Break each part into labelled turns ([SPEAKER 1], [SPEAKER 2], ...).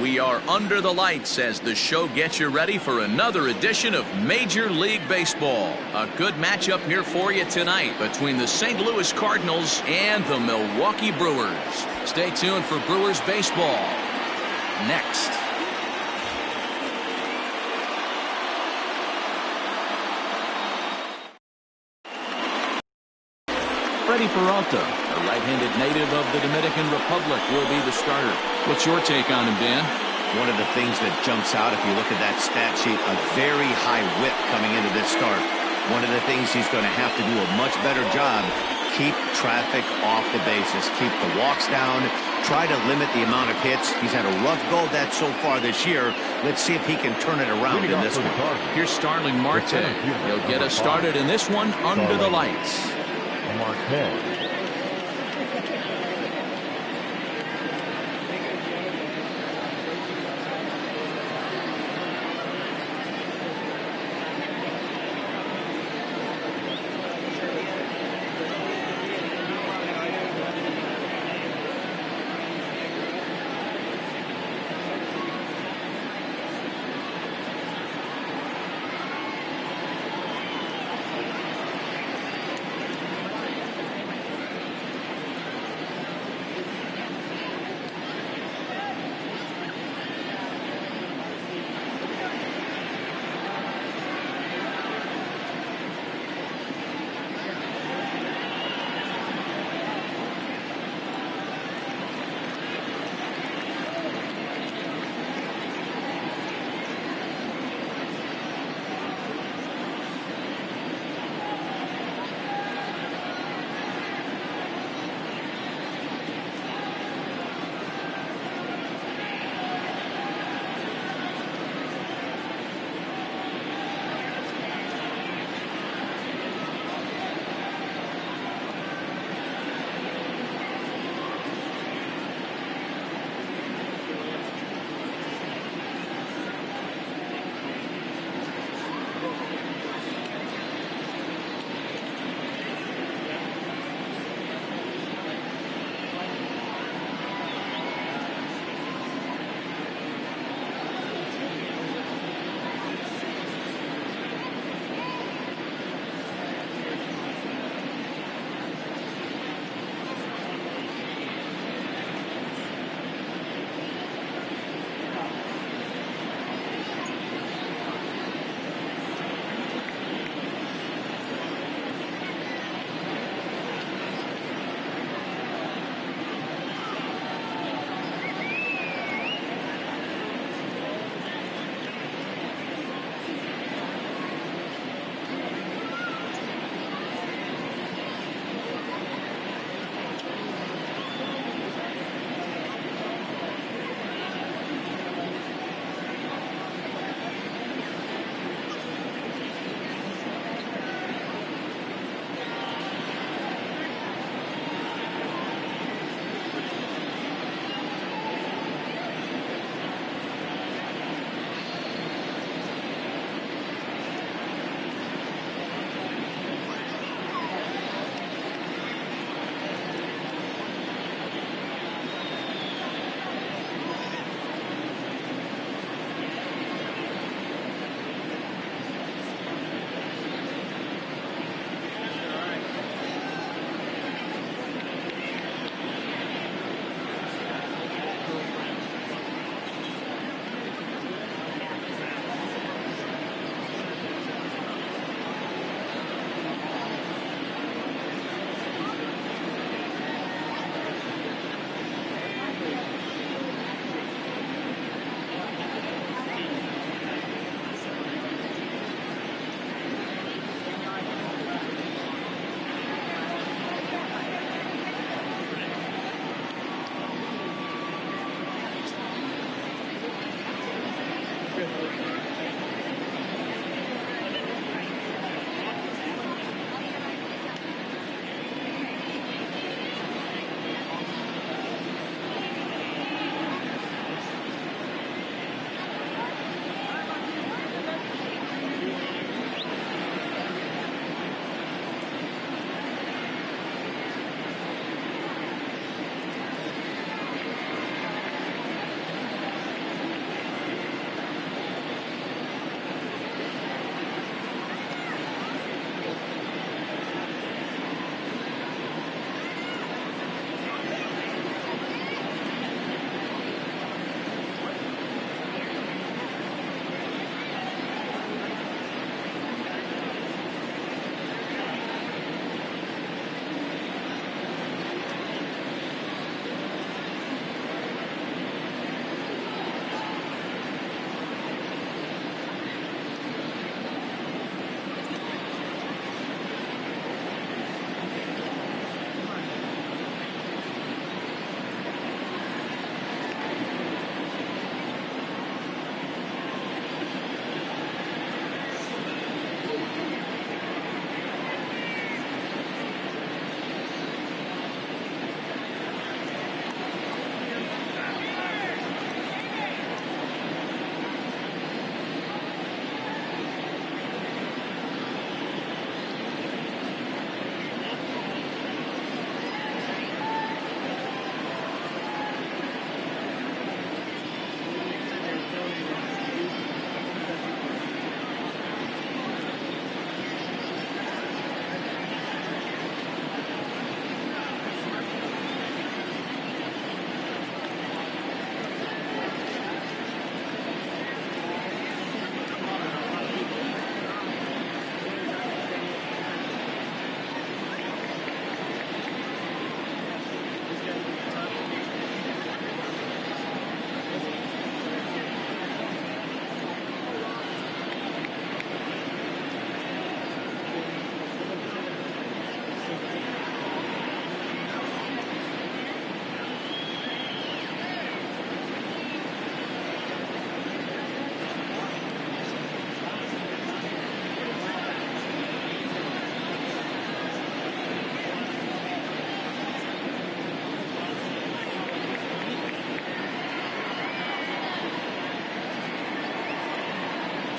[SPEAKER 1] We are under the lights as the show gets you ready for another edition of Major League Baseball. A good matchup here for you tonight between the St. Louis Cardinals and the Milwaukee Brewers. Stay tuned for Brewers baseball next. Freddie Peralta, a right-handed native of the Dominican Republic, will be the starter. What's your take on him, Dan?
[SPEAKER 2] One of the things that jumps out if you look at that stat sheet, a very high whip coming into this start. One of the things he's going to have to do a much better job, keep traffic off the bases, keep the walks down, try to limit the amount of hits. He's had a rough go of that so far this year. Let's see if he can turn it around in this one.
[SPEAKER 1] Here's Starling Marte. He'll get us started in this one under the lights.
[SPEAKER 3] Marquez.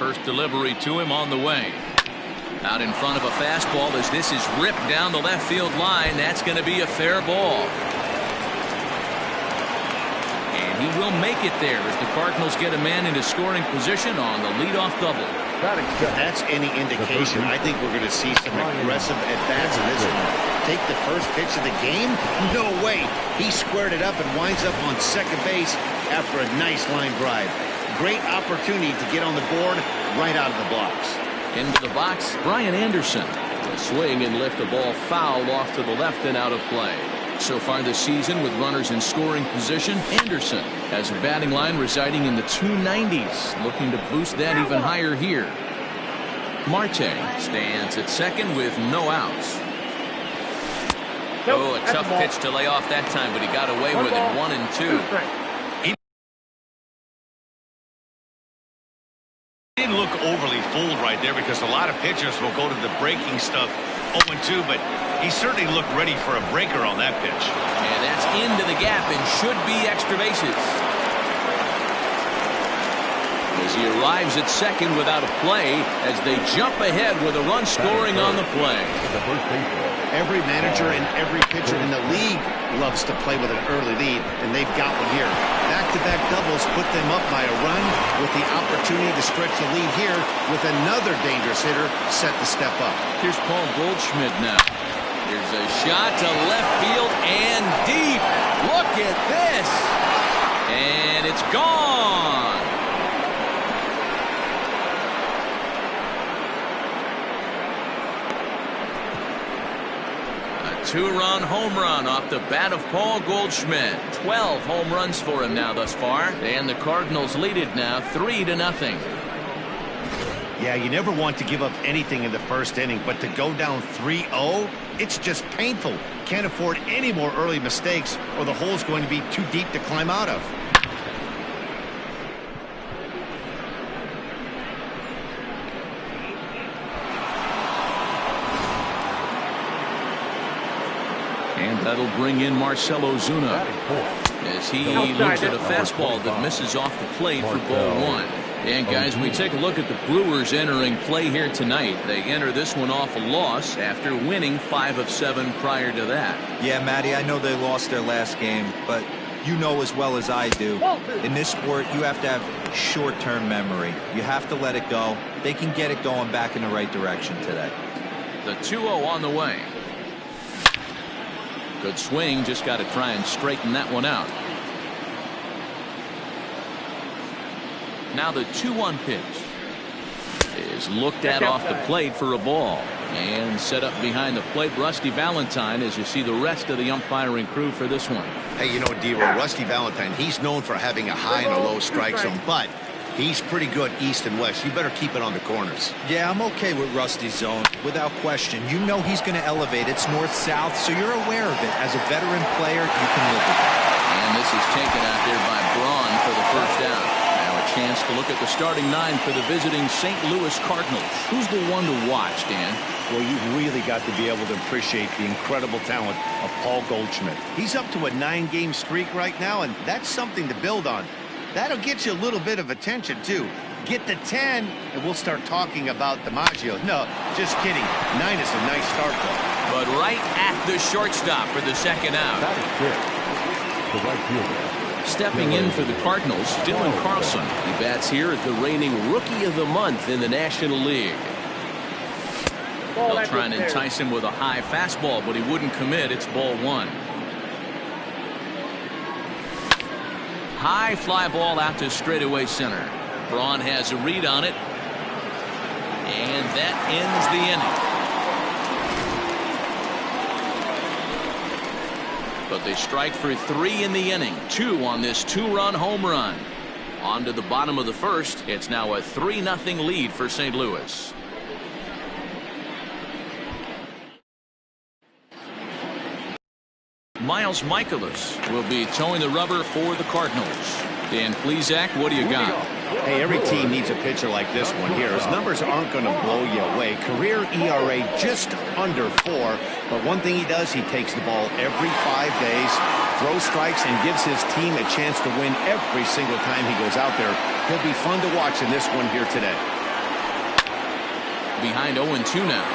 [SPEAKER 1] First delivery to him on the way. Out in front of a fastball as this is ripped down the left field line. That's going to be a fair ball. And he will make it there as the Cardinals get a man into scoring position on the leadoff double.
[SPEAKER 2] If that's any indication, I think we're going to see some aggressive at-bats in this one. Take the first pitch of the game? No way. He squared it up and winds up on second base after a nice line drive. Great opportunity to get on the board right out of the blocks.
[SPEAKER 1] Into the box, Brian Anderson. A swing and lift the ball foul off to the left and out of play. So far this season with runners in scoring position, Anderson has a batting line residing in the 290s, looking to boost that even higher here. Marte stands at second with no outs. Oh, a tough pitch to lay off that time, but he got away with it. 1-2.
[SPEAKER 2] He didn't look overly fooled right there because a lot of pitchers will go to the breaking stuff 0-2, but he certainly looked ready for a breaker on that pitch.
[SPEAKER 1] And that's into the gap and should be extra bases. As he arrives at second without a play as they jump ahead with a run scoring on the play.
[SPEAKER 2] Every manager and every pitcher in the league loves to play with an early lead, and they've got one here. Back-to-back doubles put them up by a run with the opportunity to stretch the lead here with another dangerous hitter set to step up.
[SPEAKER 1] Here's Paul Goldschmidt now. Here's a shot to left field and deep. Look at this. And it's gone. Two-run home run off the bat of Paul Goldschmidt. 12 home runs for him now thus far. And the Cardinals lead it now 3-0.
[SPEAKER 2] Yeah, you never want to give up anything in the first inning, but to go down 3-0, it's just painful. Can't afford any more early mistakes or the hole's going to be too deep to climb out of.
[SPEAKER 1] And that'll bring in Marcell Ozuna as he looks at a fastball that misses off the plate for ball one. And guys, we take a look at the Brewers entering play here tonight. They enter this one off a loss after winning 5 of 7 prior to that.
[SPEAKER 3] Yeah, Matty, I know they lost their last game, but you know as well as I do, in this sport you have to have short-term memory. You have to let it go. They can get it going back in the right direction today.
[SPEAKER 1] The 2-0 on the way. Good swing, just got to try and straighten that one out. Now the 2-1 pitch is looked at off the plate for a ball. And set up behind the plate, Rusty Valentine, as you see the rest of the umpiring crew for this one.
[SPEAKER 2] Hey, you know, D-Roll, Rusty Valentine, he's known for having a high and a low strike zone, but he's pretty good east and west. You better keep it on the corners.
[SPEAKER 3] Yeah, I'm okay with Rusty's zone, without question. You know he's going to elevate. It's north-south, so you're aware of it. As a veteran player, you can live with it.
[SPEAKER 1] And this is taken out there by Braun for the first down. Now a chance to look at the starting 9 for the visiting St. Louis Cardinals. Who's the one to watch, Dan?
[SPEAKER 2] Well, you've really got to be able to appreciate the incredible talent of Paul Goldschmidt. He's up to a 9-game streak right now, and that's something to build on. That'll get you a little bit of attention, too. Get to 10, and we'll start talking about DiMaggio. No, just kidding. 9 is a nice start, though.
[SPEAKER 1] But right at the shortstop for the second out.
[SPEAKER 4] That is good. The right fielder.
[SPEAKER 1] Stepping in for the Cardinals, Dylan Carlson. He bats here at the reigning Rookie of the Month in the National League. They'll try and entice him with a high fastball, but he wouldn't commit. It's ball one. High fly ball out to straightaway center. Braun has a read on it. And that ends the inning. But they strike for 3 in the inning. 2 on this 2-run home run. On to the bottom of the first. It's now a 3-0 lead for St. Louis. Miles Michaelis will be towing the rubber for the Cardinals. Dan Plesac, what do you got?
[SPEAKER 2] Hey, every team needs a pitcher like this one here. His numbers aren't going to blow you away. Career ERA just under 4. But one thing he does, he takes the ball every 5 days, throws strikes, and gives his team a chance to win every single time he goes out there. He'll be fun to watch in this one here today.
[SPEAKER 1] behind 0-2 now.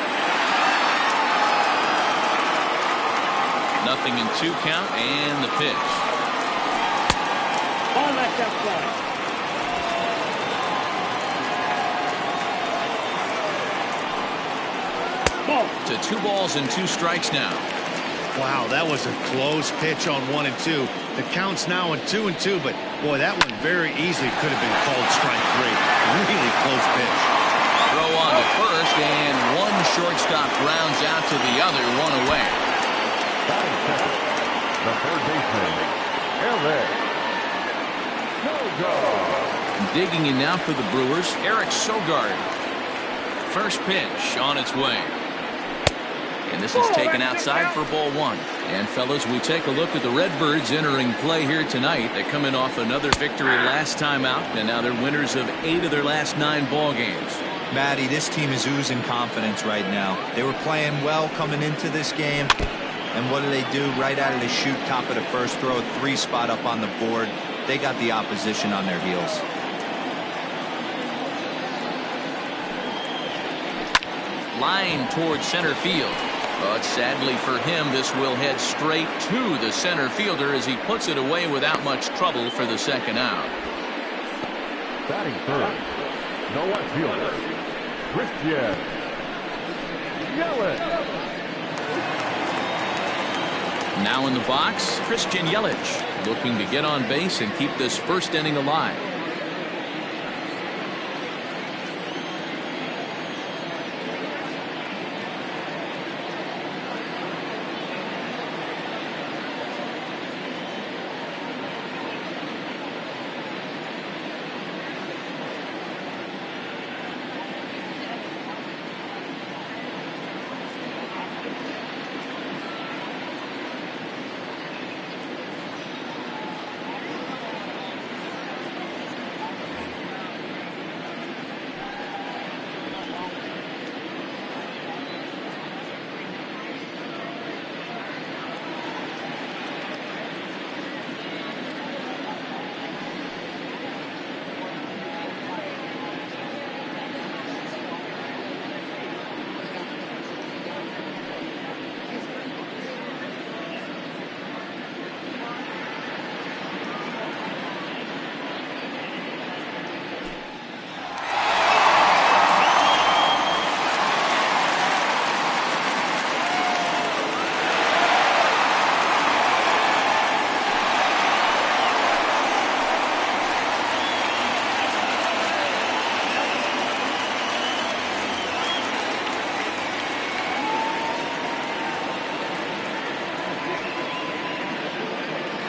[SPEAKER 1] 0-2 count and the pitch.
[SPEAKER 5] Ball left outside.
[SPEAKER 1] To 2 balls and 2 strikes now.
[SPEAKER 2] Wow, that was a close pitch on 1 and 2. The count's now in 2 and 2, but boy, that one very easily could have been called strike 3. Really close pitch.
[SPEAKER 1] Throw on to first, and one shortstop grounds out to the other, 1 away.
[SPEAKER 4] Batting second, the third baseman, Eric. No go.
[SPEAKER 1] Digging in now for the Brewers, Eric Sogard. First pitch on its way. And this is taken outside for ball 1. And fellas, we take a look at the Redbirds entering play here tonight. They come in off another victory last time out, and now they're winners of 8 of their last 9 ball games.
[SPEAKER 3] Matty, this team is oozing confidence right now. They were playing well coming into this game. And what do? Right out of the chute, top of the first, throw a 3 spot up on the board. They got the opposition on their heels.
[SPEAKER 1] Line towards center field. But sadly for him, this will head straight to the center fielder as he puts it away without much trouble for the second out.
[SPEAKER 4] Batting third, no outfielder, Christian Yelich.
[SPEAKER 1] Now in the box, Christian Yelich looking to get on base and keep this first inning alive.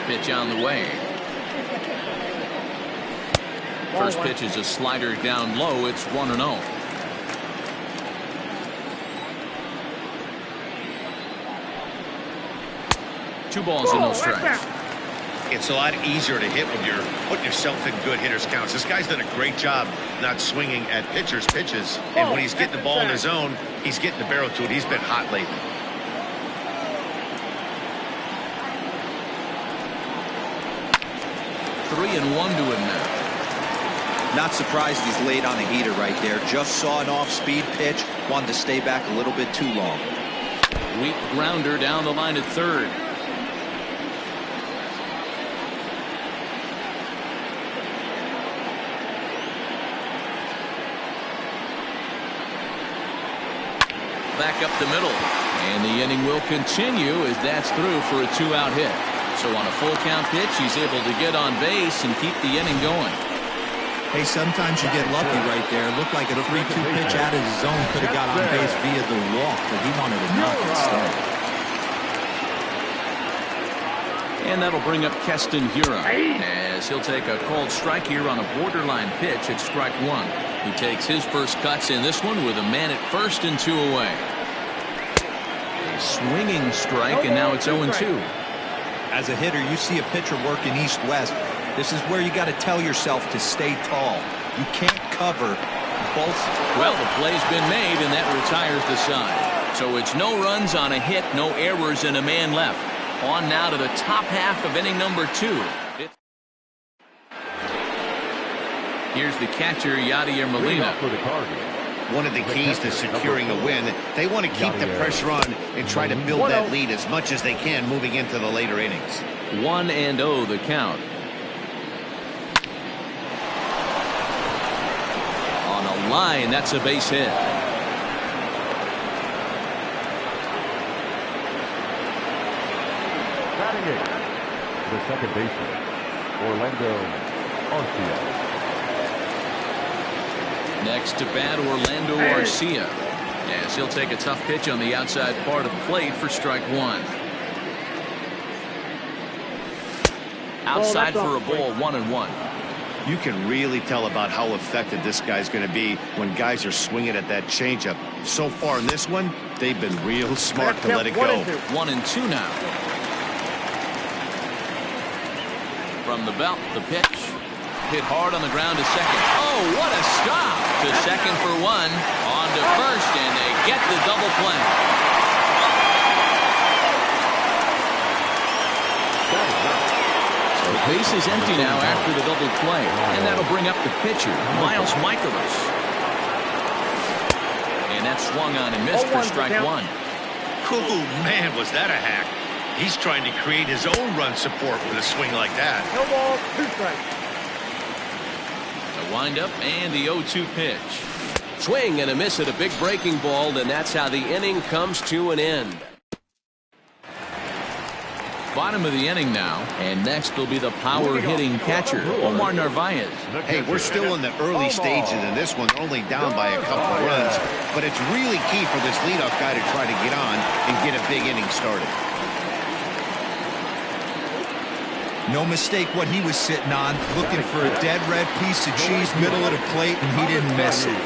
[SPEAKER 1] Pitch on the way. First pitch is a slider down low. It's 1-0. Two balls and no strikes.
[SPEAKER 2] It's a lot easier to hit when you're putting yourself in good hitters counts. This guy's done a great job not swinging at pitchers' pitches. And when he's getting the ball in his zone, he's getting the barrel to it. He's been hot lately.
[SPEAKER 1] 3-1 to him now.
[SPEAKER 3] Not surprised he's laid on a heater right there. Just saw an off-speed pitch. Wanted to stay back a little bit too long.
[SPEAKER 1] Weak grounder down the line at third. Back up the middle. And the inning will continue as that's through for a 2-out hit. So on a full count pitch, he's able to get on base and keep the inning going.
[SPEAKER 3] Hey, sometimes you get lucky right there. Looked like a 3-2 pitch out of his zone. Could have got on base via the walk, but he wanted to knock instead.
[SPEAKER 1] And that'll bring up Keston Hiura as he'll take a called strike here on a borderline pitch at strike 1. He takes his first cuts in this one with a man at first and 2 away. A swinging strike, and now it's 0-2.
[SPEAKER 3] As a hitter, you see a pitcher working east-west. This is where you got to tell yourself to stay tall. You can't cover both.
[SPEAKER 1] Well, the play's been made, and that retires the side. So it's no runs on a hit, no errors, and a man left. On now to the top half of inning number 2. Here's the catcher, Yadier Molina.
[SPEAKER 4] For the Cardinals,
[SPEAKER 2] one of the keys to securing a win. They want to keep the pressure on and try to build that lead as much as they can moving into the later innings.
[SPEAKER 1] 1-0 the count. On a line, that's a base hit.
[SPEAKER 4] Batting eighth, the second baseman, Orlando Arcia.
[SPEAKER 1] Next to bat, Orlando Arcia, as he'll take a tough pitch on the outside part of the plate for strike one. Outside for a ball, 1-1.
[SPEAKER 2] You can really tell about how effective this guy's going to be when guys are swinging at that changeup. So far in this one, they've been real smart to let it go.
[SPEAKER 1] 1-2 now. From the belt, the pitch. Hit hard on the ground to second. Oh, what a stop! To second for one. On to first, and they get the double play. So the base is empty now after the double play. And that'll bring up the pitcher, Miles Michaelis. And that's swung on and missed for strike one.
[SPEAKER 5] Oh, man, was that a hack. He's trying to create his own run support with a swing like that.
[SPEAKER 6] No ball, 2 strikes.
[SPEAKER 1] The windup and the 0-2 pitch. Swing and a miss at a big breaking ball, and that's how the inning comes to an end. Bottom of the inning now, and next will be the power hitting catcher, Omar Narvaez.
[SPEAKER 2] Hey, we're still in the early stages in this one, only down by a couple of runs, but it's really key for this leadoff guy to try to get on and get a big inning started.
[SPEAKER 3] No mistake what he was sitting on, looking for a dead red piece of cheese middle of the plate, and he didn't miss it.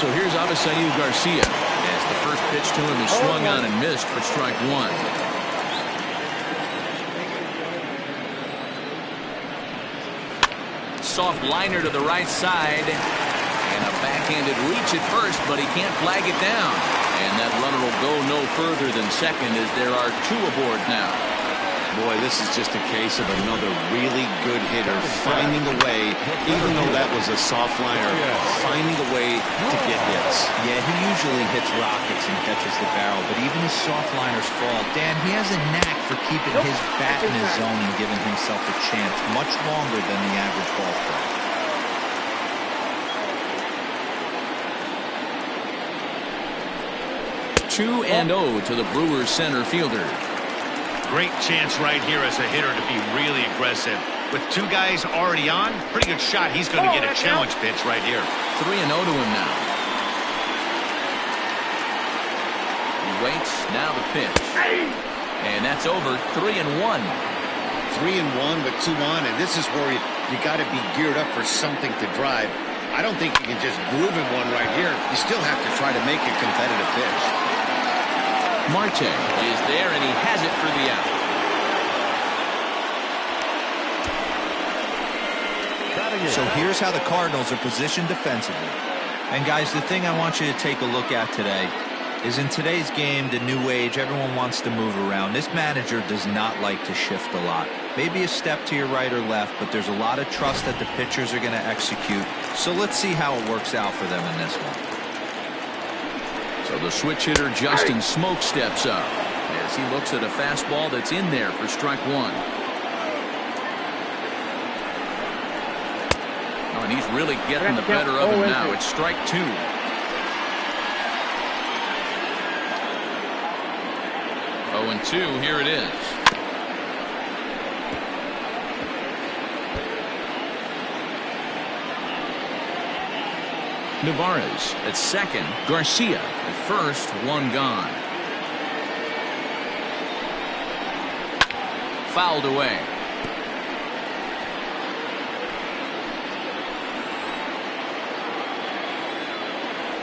[SPEAKER 1] So here's Avisail Garcia, as the first pitch to him is swung on and missed for strike one. Soft liner to the right side, and a backhanded reach at first, but he can't flag it down. And that runner will go no further than second, as there are 2 aboard now.
[SPEAKER 2] Boy, this is just a case of another really good hitter finding a way, even though that was a soft liner, finding a way to get hits.
[SPEAKER 3] Yeah, he usually hits rockets and catches the barrel, but even his soft liners fall. Dan, he has a knack for keeping his bat in his zone and giving himself a chance much longer than the average ball player.
[SPEAKER 1] 2-0 to the Brewers center fielder.
[SPEAKER 5] Great chance right here as a hitter to be really aggressive. With 2 guys already on, pretty good shot. He's going to get a challenge pitch right here.
[SPEAKER 1] 3-0 to him now. He waits, now the pitch. And that's over. 3-1.
[SPEAKER 2] 3-1 with 2 on, and this is where you got to be geared up for something to drive. I don't think you can just groove in one right here. You still have to try to make a competitive pitch.
[SPEAKER 1] Marte is there, and he has it for the out.
[SPEAKER 3] So here's how the Cardinals are positioned defensively. And guys, the thing I want you to take a look at today is in today's game, the new age, everyone wants to move around. This manager does not like to shift a lot. Maybe a step to your right or left, but there's a lot of trust that the pitchers are going to execute. So let's see how it works out for them in this one.
[SPEAKER 1] So the switch hitter Justin Smoak steps up as he looks at a fastball that's in there for strike one. Oh, and he's really getting the better of him now. It's strike 2. Oh, and 2, here it is. Navarez at second, Garcia at first, 1 gone. Fouled away.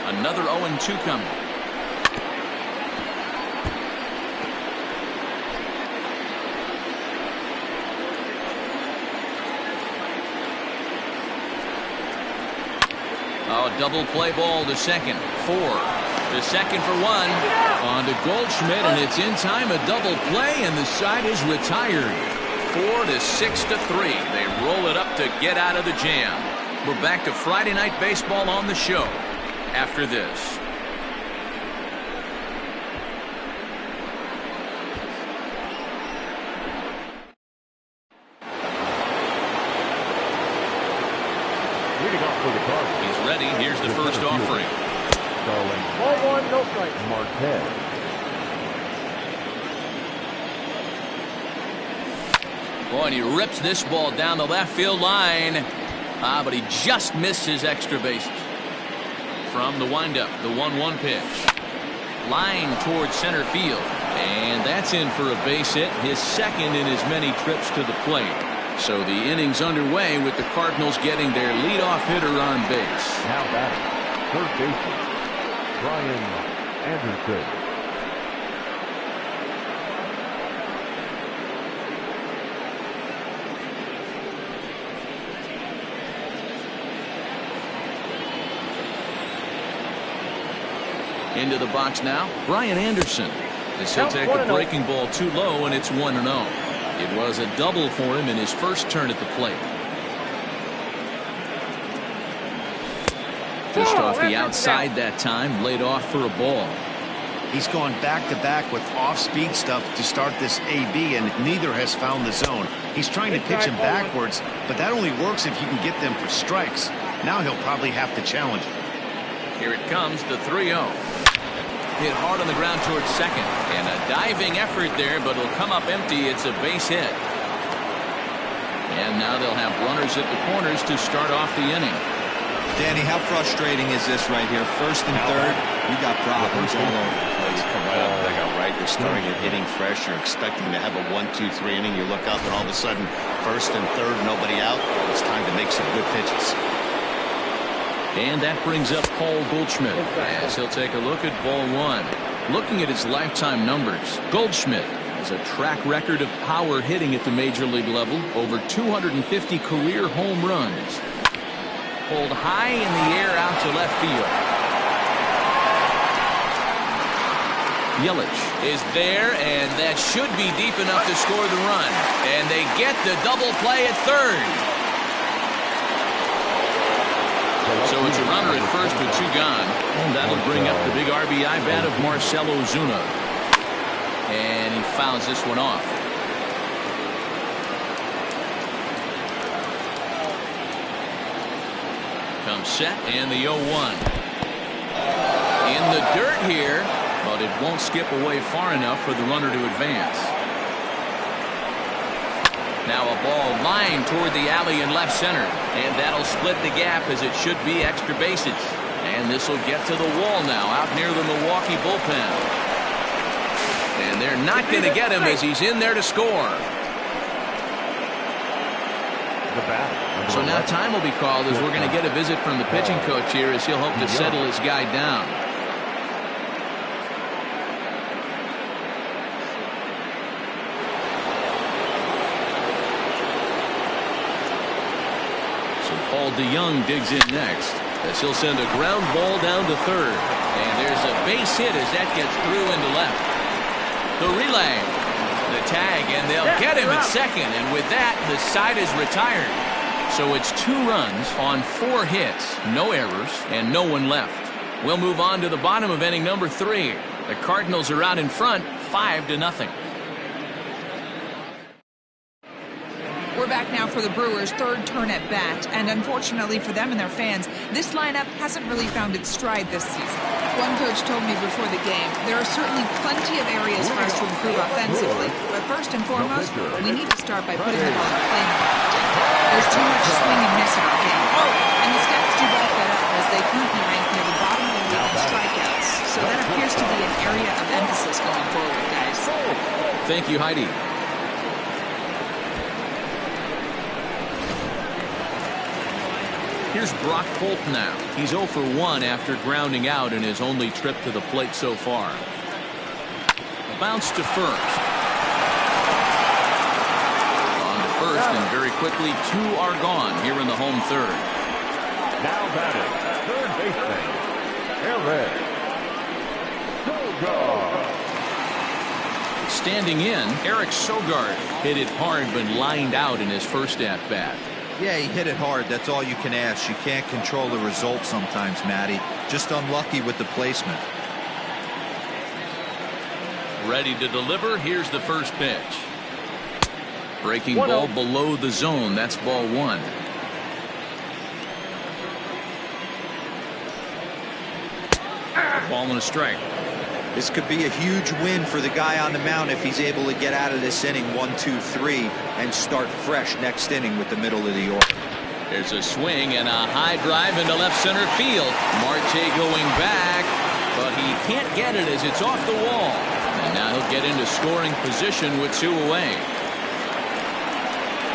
[SPEAKER 1] Another 0-2 coming. Oh, double play ball to second. 4. To second for 1. On to Goldschmidt, and it's in time. A double play, and the side is retired. 4 to 6 to 3. They roll it up to get out of the jam. We're back to Friday Night Baseball on the show after this. He's ready. Here's the first offering.
[SPEAKER 4] Ball 1, no strike. Marquez.
[SPEAKER 1] Boy, and he rips this ball down the left field line. But he just missed his extra bases. From the windup, the 1-1 pitch. Line towards center field. And that's in for a base hit, his second in as many trips to the plate. So the inning's underway with the Cardinals getting their leadoff hitter on base.
[SPEAKER 4] Now batting, third baseman, Brian Anderson.
[SPEAKER 1] Into the box now, Brian Anderson. As he'll take a breaking ball too low, and it's 1-0. It was a double for him in his first turn at the plate. Just off the outside that time, laid off for a ball.
[SPEAKER 2] He's gone back-to-back with off-speed stuff to start this AB, and neither has found the zone. He's trying to pitch him backwards, but that only works if you can get them for strikes. Now he'll probably have to challenge it.
[SPEAKER 1] Here it comes, the 3-0. Hit hard on the ground towards second. And a diving effort there, but it'll come up empty. It's a base hit. And now they'll have runners at the corners to start off the inning.
[SPEAKER 3] Danny, how frustrating is this right here? First and third, you got problems all over the place.
[SPEAKER 2] Come right up, they got right. You're starting an inning fresh. You're expecting to have a 1-2-3 inning. You look up, and all of a sudden, first and third, nobody out. It's time to make some good pitches.
[SPEAKER 1] And that brings up Paul Goldschmidt as he'll take a look at ball 1. Looking at his lifetime numbers, Goldschmidt has a track record of power hitting at the major league level, over 250 career home runs. Pulled high in the air out to left field. Yelich is there, and that should be deep enough to score the run. And they get the double play at third. So it's a runner at first with 2 gone. And that'll bring up the big RBI bat of Marcell Ozuna. And he fouls this one off. Comes set and the 0-1. In the dirt here, but it won't skip away far enough for the runner to advance. Now a ball lined toward the alley in left center. And that'll split the gap as it should be extra bases. And this will get to the wall now out near the Milwaukee bullpen. And they're not going to get him as he's in there to score. So now time will be called as we're going to get a visit from the pitching coach here as he'll hope to settle his guy down. Paul DeYoung digs in next as he'll send a ground ball down to third. And there's a base hit as that gets through into left. The relay, the tag, and they'll get him at second. And with that, the side is retired. So it's 2 runs on 4 hits, no errors, and no one left. We'll move on to the bottom of inning number 3. The Cardinals are out in front, 5-0.
[SPEAKER 6] We're back now for the Brewers' third turn at bat, and unfortunately for them and their fans, this lineup hasn't really found its stride this season. One coach told me before the game, there are certainly plenty of areas for us to improve offensively, but first and foremost, we need to start by putting the ball in play more often. There's too much swing and miss in our game, and the stats do back that up as they currently rank near the bottom of the league in strikeouts, so that appears to be an area of emphasis going forward, guys.
[SPEAKER 1] Thank you, Heidi. Here's Brock Holt now. He's 0 for 1 after grounding out in his only trip to the plate so far. Bounce to first. On to first, and very quickly 2 are gone here in the home third.
[SPEAKER 4] Now batting, third baseman, Eric Sogard.
[SPEAKER 1] Standing in, Eric Sogard hit it hard but lined out in his first at-bat.
[SPEAKER 3] Yeah, he hit it hard. That's all you can ask. You can't control the result sometimes, Matty. Just unlucky with the placement.
[SPEAKER 1] Ready to deliver. Here's the first pitch. Breaking ball below the zone. That's ball one. Ball and a strike.
[SPEAKER 3] This could be a huge win for the guy on the mound if he's able to get out of this inning 1, 2, 3 and start fresh next inning with the middle of the order.
[SPEAKER 1] There's a swing and a high drive into left center field. Marte going back, but he can't get it as it's off the wall. And now he'll get into scoring position with 2 away.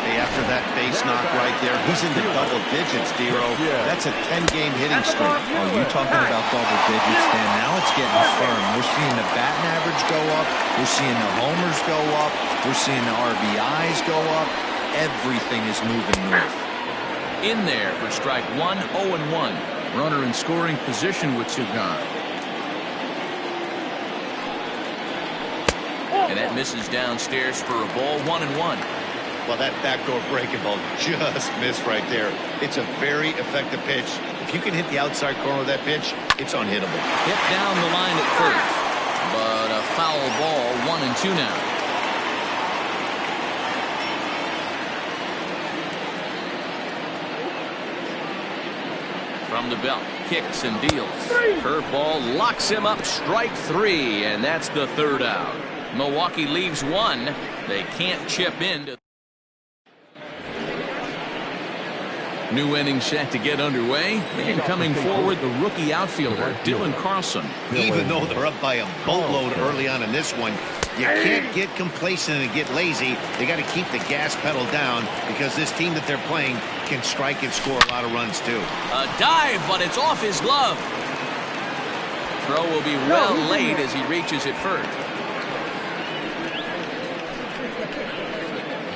[SPEAKER 2] Hey, after that base knock right there, he's in the double digits, Dero. That's a 10-game hitting streak.
[SPEAKER 3] Oh, you talking about double digits, Dan? Now it's getting firm. We're seeing the batting average go up. We're seeing the homers go up. We're seeing the RBIs go up. Everything is moving north.
[SPEAKER 1] In there for strike 1, 0-1. Runner in scoring position with 2 gone. And that misses downstairs for a ball, 1-1.
[SPEAKER 2] Well, that backdoor breaking ball just missed right there. It's a very effective pitch. If you can hit the outside corner of that pitch, it's unhittable.
[SPEAKER 1] Hit down the line at first, but a foul ball, 1-2 now. From the belt, kicks and deals. Curveball locks him up, strike 3, and that's the 3rd out. Milwaukee leaves 1. They can't chip in. New inning set to get underway, and coming forward, the rookie outfielder, Dylan Carlson.
[SPEAKER 2] Even though they're up by a boatload early on in this one, you can't get complacent and get lazy. They got to keep the gas pedal down because this team that they're playing can strike and score a lot of runs too.
[SPEAKER 1] A dive, but it's off his glove. Throw will be well late as he reaches it first.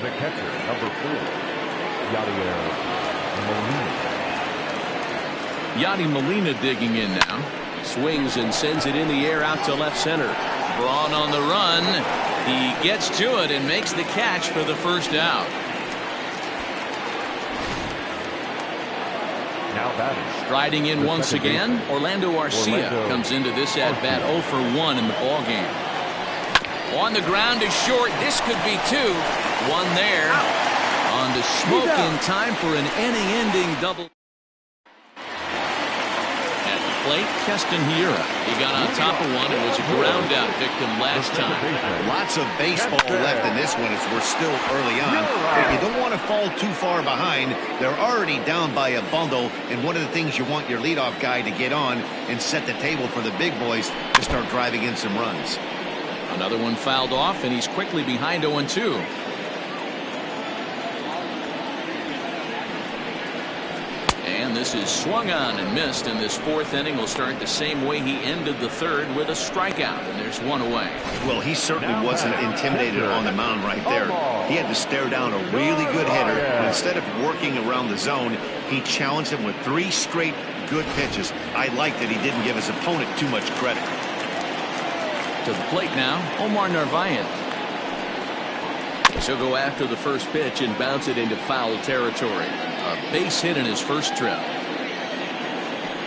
[SPEAKER 4] The catcher, number 4,
[SPEAKER 1] Yadi Molina digging in now. Swings and sends it in the air out to left center. Braun on the run. He gets to it and makes the catch for the 1st out.
[SPEAKER 4] Now batting.
[SPEAKER 1] Striding in once again, Orlando Arcia comes into this at bat 0 for 1 in the ball game. On the ground is short. This could be 2. 1 there. On the smoke in time for an inning-ending double. At the plate, Keston Hiura. He got on top of one and was a ground out victim last time.
[SPEAKER 2] Lots of baseball left in this one as we're still early on. But you don't want to fall too far behind. They're already down by a bundle, and one of the things you want your leadoff guy to get on and set the table for the big boys to start driving in some runs.
[SPEAKER 1] Another one fouled off, and he's quickly behind 0-2. And this is swung on and missed, and this 4th inning will start the same way he ended the 3rd with a strikeout, and there's 1 away.
[SPEAKER 2] Well, he certainly wasn't intimidated on the mound right there. He had to stare down a really good hitter, but instead of working around the zone, he challenged him with 3 straight good pitches. I like that he didn't give his opponent too much credit.
[SPEAKER 1] To the plate now, Omar Narvaez. He'll go after the first pitch and bounce it into foul territory. A base hit in his first trip.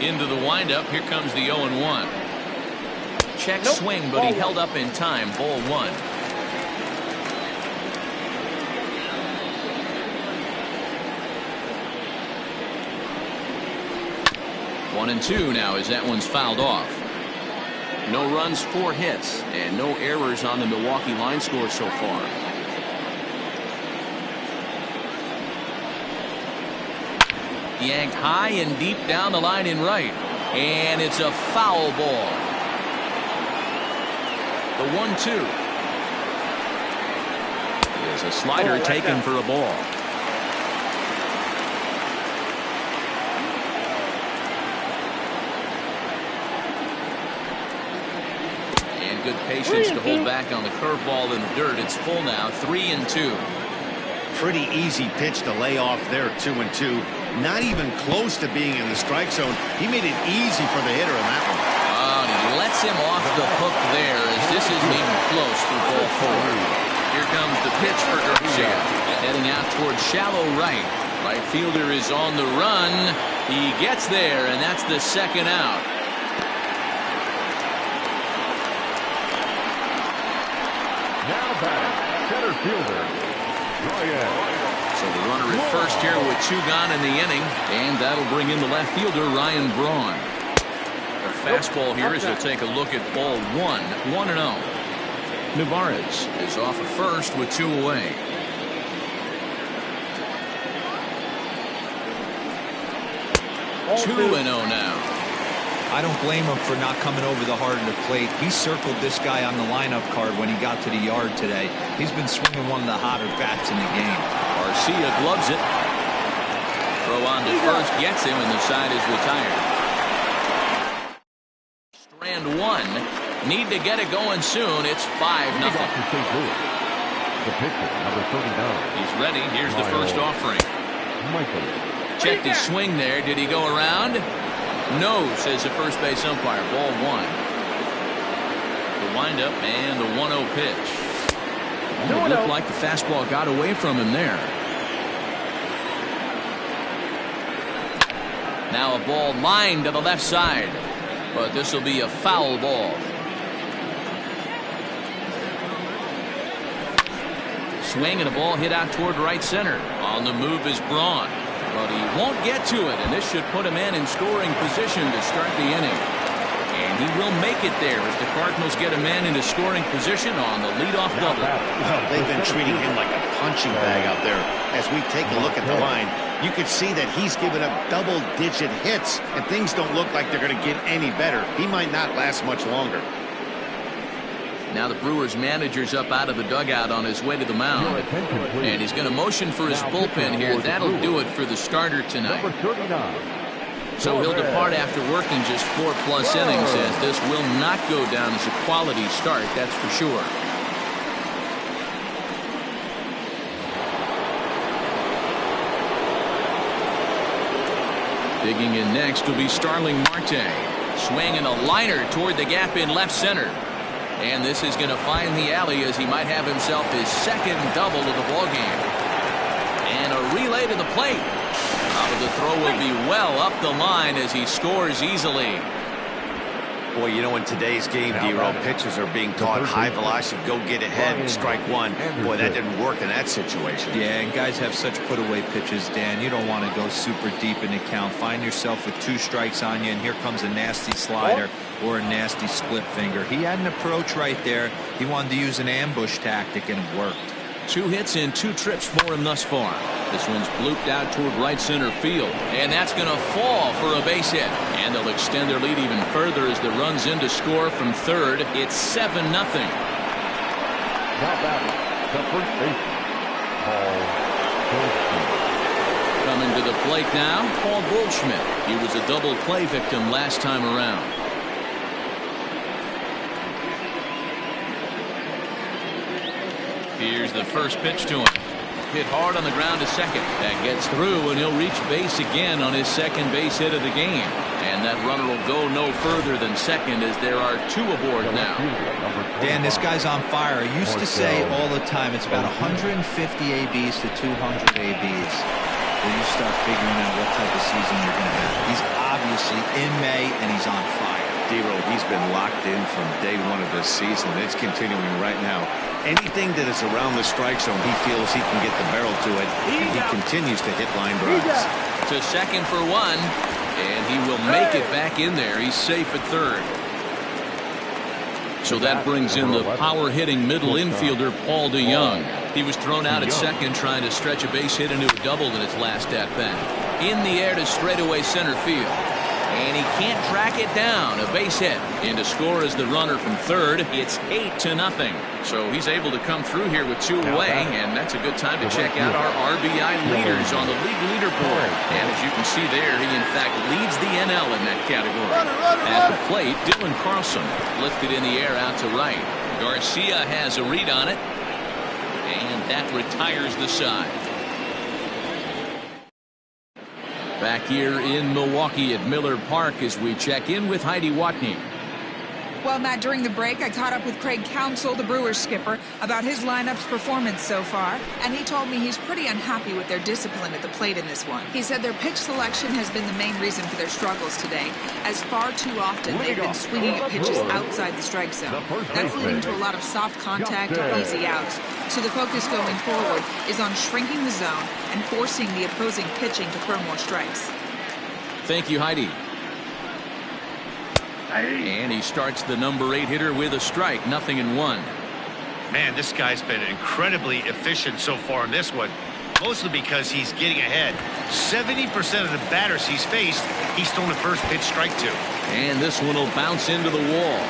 [SPEAKER 1] Into the windup. Here comes the 0-1. Check swing, but he held up in time. Ball 1. One and 2 now as that one's fouled off. No runs, 4 hits, and no errors on the Milwaukee line score so far. Yanked high and deep down the line in right, and it's a foul ball. The 1-2 is a slider taken for a ball. And good patience to hold back on the curveball in the dirt. It's full now, 3-2.
[SPEAKER 2] Pretty easy pitch to lay off there, 2-2. Not even close to being in the strike zone. He made it easy for the hitter in that one.
[SPEAKER 1] Oh, and he lets him off the hook there as this isn't even close for ball 4. Here comes the pitch for Garcia. Heading out towards shallow right. Right fielder is on the run. He gets there, and that's the second out.
[SPEAKER 4] Now batting, center fielder, Ryan.
[SPEAKER 1] So the runner at first here with 2 gone in the inning, and that'll bring in the left fielder, Ryan Braun. The fastball here as he'll take a look at ball 1, 1-0. Nevarez is off at first with 2 away. Two and 0 now.
[SPEAKER 3] I don't blame him for not coming over the heart of the plate. He circled this guy on the lineup card when he got to the yard today. He's been swinging one of the hotter bats in the game.
[SPEAKER 1] Garcia gloves it. Throw on to first, gets him, and the side is retired. Strand 1. Need to get it going soon. It's 5-0.
[SPEAKER 4] The pitcher, number 39.
[SPEAKER 1] He's ready. Here's the first offering.
[SPEAKER 4] Michael.
[SPEAKER 1] Checked his swing there. Did he go around? No, says the first base umpire. Ball 1. The windup and the 1-0 pitch. It looked like the fastball got away from him there. Now a ball lined to the left side, but this will be a foul ball. Swing and a ball hit out toward right center. On the move is Braun, but he won't get to it, and this should put him in scoring position to start the inning. And he will make it there as the Cardinals get a man into scoring position on the leadoff double.
[SPEAKER 2] Well, they've been treating him like a punching bag out there. As we take a look at the line, you can see that he's given up double-digit hits, and things don't look like they're going to get any better. He might not last much longer.
[SPEAKER 1] Now the Brewers manager's up out of the dugout on his way to the mound. And he's going to motion for his bullpen here. That'll do it for the starter tonight. So he'll depart after working just 4+ innings, as this will not go down as a quality start, that's for sure. Digging in next will be Starling Marte. Swinging a liner toward the gap in left center. And this is going to find the alley as he might have himself his second double of the ballgame. And a relay to the plate. The throw will be well up the line as he scores easily.
[SPEAKER 2] Boy, you know, in today's game, D-Roll, pitchers are being taught high velocity, go get ahead, strike one. Boy, that didn't work in that situation.
[SPEAKER 3] Yeah, and guys have such put-away pitches, Dan. You don't want to go super deep in the count. Find yourself with 2 strikes on you, and here comes a nasty slider or a nasty split finger. He had an approach right there. He wanted to use an ambush tactic, and it worked.
[SPEAKER 1] 2 hits and 2 trips for him thus far. This one's blooped out toward right center field, and that's going to fall for a base hit. And they'll extend their lead even further as the runs in to score from third. It's 7-0.
[SPEAKER 4] Now batting, the first baseman, Paul Goldschmidt.
[SPEAKER 1] Coming to the plate now, Paul Goldschmidt. He was a double play victim last time around. Here's the first pitch to him. Hit hard on the ground to second. That gets through, and he'll reach base again on his second base hit of the game. And that runner will go no further than second as there are 2 aboard now.
[SPEAKER 3] Dan, this guy's on fire. I used to say all the time it's about 150 ABs to 200 ABs. When you start figuring out what type of season you're going to have. He's obviously in May, and he's on fire.
[SPEAKER 2] D-Roll, he's been locked in from day 1 of this season. It's continuing right now. Anything that is around the strike zone, he feels he can get the barrel to it, and he continues to hit line drives.
[SPEAKER 1] To second for 1, and he will make it back in there. He's safe at third. So that brings in the power-hitting middle infielder, Paul DeYoung. He was thrown out at second trying to stretch a base hit into a double in his last at-bat. In the air to straightaway center field. And he can't track it down. A base hit. And to score as the runner from third, it's 8-0. So he's able to come through here with 2 away, and that's a good time to check out our RBI leaders on the league leaderboard. And as you can see there, he in fact leads the NL in that category. At the plate, Dylan Carlson lifted in the air out to right. Garcia has a read on it, and that retires the side. Back here in Milwaukee at Miller Park as we check in with Heidi Watney.
[SPEAKER 6] Well, Matt, during the break, I caught up with Craig Counsell, the Brewers skipper, about his lineup's performance so far, and he told me he's pretty unhappy with their discipline at the plate in this one. He said their pitch selection has been the main reason for their struggles today, as far too often they've been swinging at pitches outside the strike zone. That's leading to a lot of soft contact and easy outs. So the focus going forward is on shrinking the zone and forcing the opposing pitching to throw more strikes.
[SPEAKER 1] Thank you, Heidi. And he starts the number 8 hitter with a strike, 0-1.
[SPEAKER 5] Man, this guy's been incredibly efficient so far in this one, mostly because he's getting ahead. 70% of the batters he's faced, he's thrown a first pitch strike to.
[SPEAKER 1] And this one will bounce into the wall.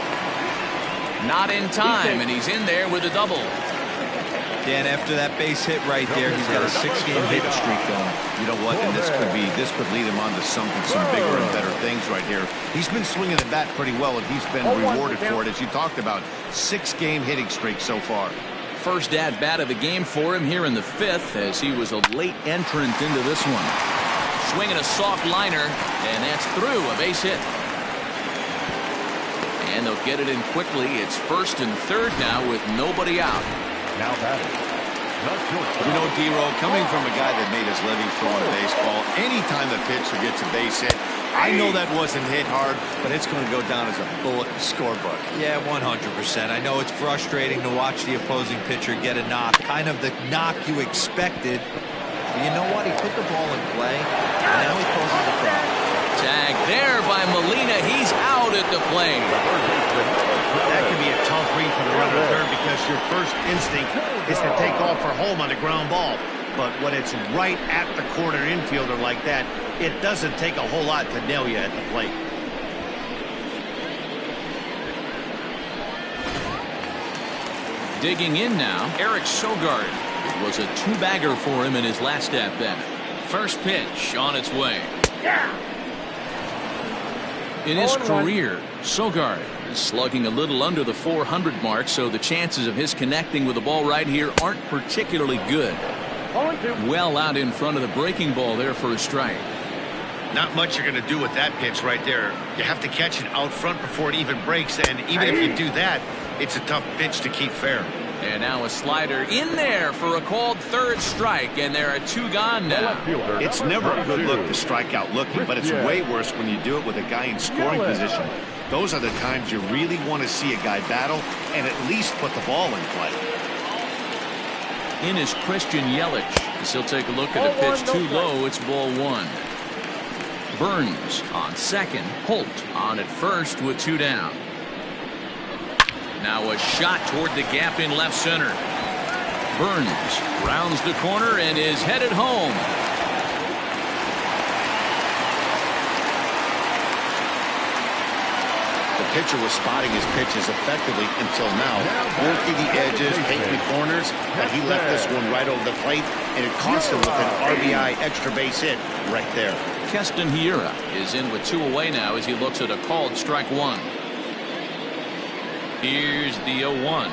[SPEAKER 1] Not in time, and he's in there with a double.
[SPEAKER 3] Dan, after that base hit right there, he's got a 6-game hit streak going.
[SPEAKER 2] You know what? And this could lead him on to some bigger and better things right here. He's been swinging the bat pretty well, and he's been rewarded for it, as you talked about. 6-game hitting streak so far.
[SPEAKER 1] First at-bat of the game for him here in the 5th, as he was a late entrant into this one. Swinging a soft liner, and that's through, a base hit. And they'll get it in quickly. It's 1st and 3rd now with nobody out.
[SPEAKER 4] Now batting.
[SPEAKER 2] You know, D-Row, coming from a guy that made his living throwing a baseball, anytime the pitcher gets a base hit, I know that wasn't hit hard, but it's going to go down as a bullet in the scorebook.
[SPEAKER 3] Yeah, 100%. I know it's frustrating to watch the opposing pitcher get a knock, kind of the knock you expected. But you know what? He put the ball in play, and now he poses the problem.
[SPEAKER 1] Tag there by Molina. He's out at the plate.
[SPEAKER 5] That could be a tough read for the runner third, because your first instinct is to take off for home on a ground ball. But when it's right at the corner infielder like that, it doesn't take a whole lot to nail you at the plate.
[SPEAKER 1] Digging in now, Eric Sogard. It was a 2-bagger for him in his last at-bat. First pitch on its way. In his career, Sogard is slugging a little under the 400 mark, so the chances of his connecting with the ball right here aren't particularly good. Well out in front of the breaking ball there for a strike.
[SPEAKER 5] Not much you're going to do with that pitch right there. You have to catch it out front before it even breaks, and even if you do that, it's a tough pitch to keep fair.
[SPEAKER 1] And now a slider in there for a called 3rd strike, and there are 2 gone now.
[SPEAKER 2] It's never a good look to strike out looking, but it's way worse when you do it with a guy in scoring position. Those are the times you really want to see a guy battle and at least put the ball in play.
[SPEAKER 1] In is Christian Yelich, as he'll take a look at a pitch too low. It's ball 1. Burns on second, Holt on at first with 2 down. Now a shot toward the gap in left center. Burns rounds the corner and is headed home.
[SPEAKER 2] The pitcher was spotting his pitches effectively until now, working the edges, taking the corners, but he left this one right over the plate, and it cost him with an RBI extra base hit right there.
[SPEAKER 1] Keston Hiura is in with 2 away now as he looks at a called strike 1. Here's the 0-1.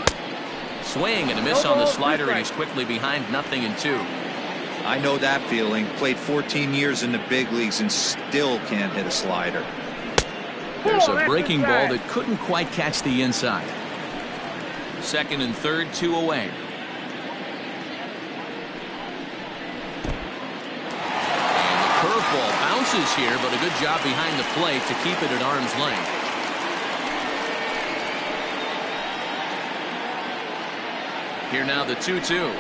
[SPEAKER 1] Swing and a miss on the slider, and he's quickly behind 0-2.
[SPEAKER 3] I know that feeling. Played 14 years in the big leagues and still can't hit a slider.
[SPEAKER 1] There's a breaking ball that couldn't quite catch the inside. 2nd and 3rd, 2 away. And the curveball bounces here, but a good job behind the plate to keep it at arm's length. Here now the 2-2.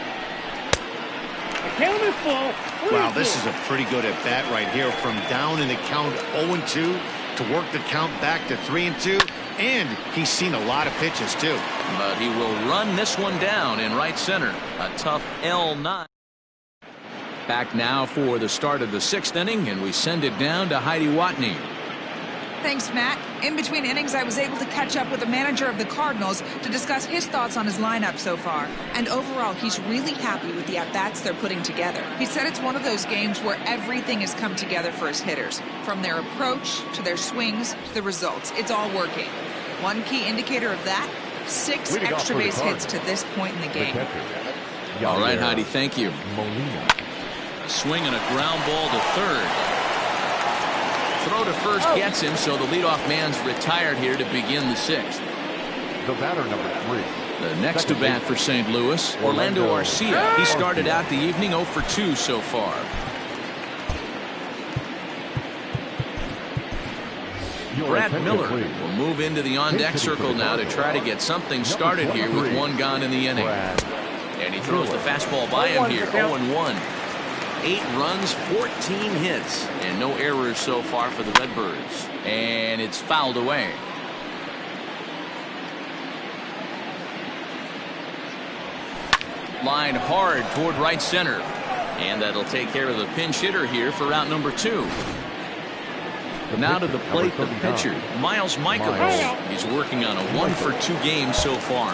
[SPEAKER 2] Wow, this is a pretty good at bat right here, from down in the count 0-2 to work the count back to 3-2, and he's seen a lot of pitches too.
[SPEAKER 1] But he will run this one down in right center. A tough L9. Back now for the start of the 6th inning, and we send it down to Heidi Watney.
[SPEAKER 6] Thanks, Matt. In between innings, I was able to catch up with the manager of the Cardinals to discuss his thoughts on his lineup so far. And overall, he's really happy with the at-bats they're putting together. He said it's one of those games where everything has come together for his hitters. From their approach, to their swings, to the results. It's all working. One key indicator of that, 6 extra base hits to this point in the game.
[SPEAKER 1] All right, Heidi, thank you.
[SPEAKER 4] Molina.
[SPEAKER 1] Swing and a ground ball to 3rd. throw to first gets him, so the leadoff man's retired here to begin the sixth.
[SPEAKER 4] The batter, number 3.
[SPEAKER 1] The next to bat for St. Louis, Orlando Arcia. He started out the evening 0 for 2 so far. Brad Miller will move into the on-deck circle now to try to get something started here with one gone in the inning. And he throws the fastball by him here, 0-1. 8 runs, 14 hits, and no errors so far for the Redbirds. And it's fouled away. Line hard toward right center. And that'll take care of the pinch hitter here for out number 2. Now to the plate, the pitcher, Miles Michaels. He's working on a 1 for 2 game so far.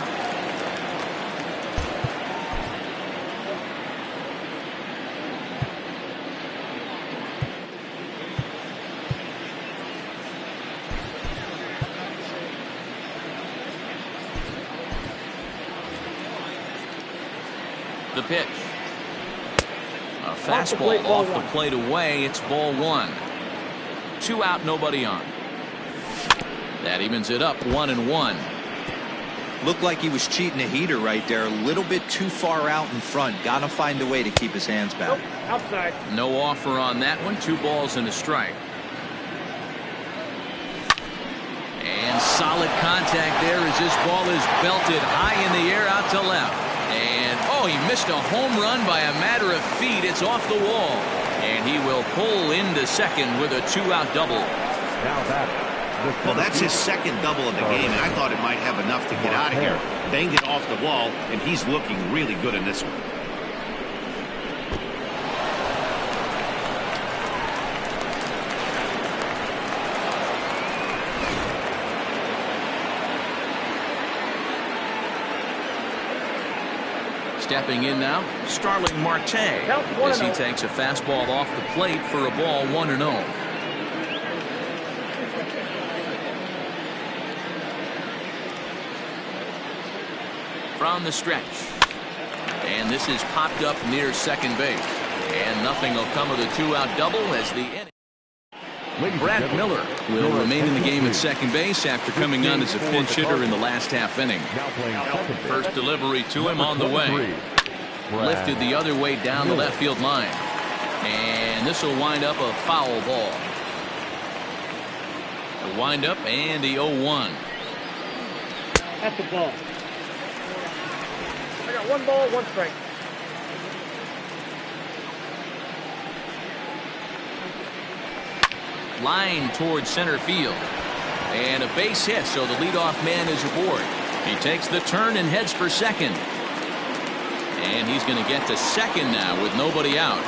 [SPEAKER 1] The pitch. A fastball off the plate away. It's ball 1. 2 out, nobody on. That evens it up, 1-1.
[SPEAKER 3] Looked like he was cheating a heater right there. A little bit too far out in front. Gotta find a way to keep his hands back.
[SPEAKER 7] Outside.
[SPEAKER 1] No offer on that one. 2 balls and a strike. And solid contact there as this ball is belted high in the air out to left. And oh, he missed a home run by a matter of feet. It's off the wall. And he will pull into second with a 2-out double.
[SPEAKER 5] Well, that's his second double of the game, and I thought it might have enough to get out of here. Banged it off the wall, and he's looking really good in this one.
[SPEAKER 1] Stepping in now, Starling Marte, as he takes a fastball off the plate for a ball, 1-0. From the stretch. And this is popped up near second base. And nothing will come of the 2-out double as the inning. Brad Miller will remain in the game at second base after coming on as a pinch hitter in the last half inning. First delivery to him on the way. Lifted the other way down the left field line. And this will wind up a foul ball. The wind up and the 0-1.
[SPEAKER 7] That's the ball. I got 1 ball, 1 strike.
[SPEAKER 1] Line towards center field. And a base hit, so the leadoff man is aboard. He takes the turn and heads for second. And he's going to get to second now with nobody out.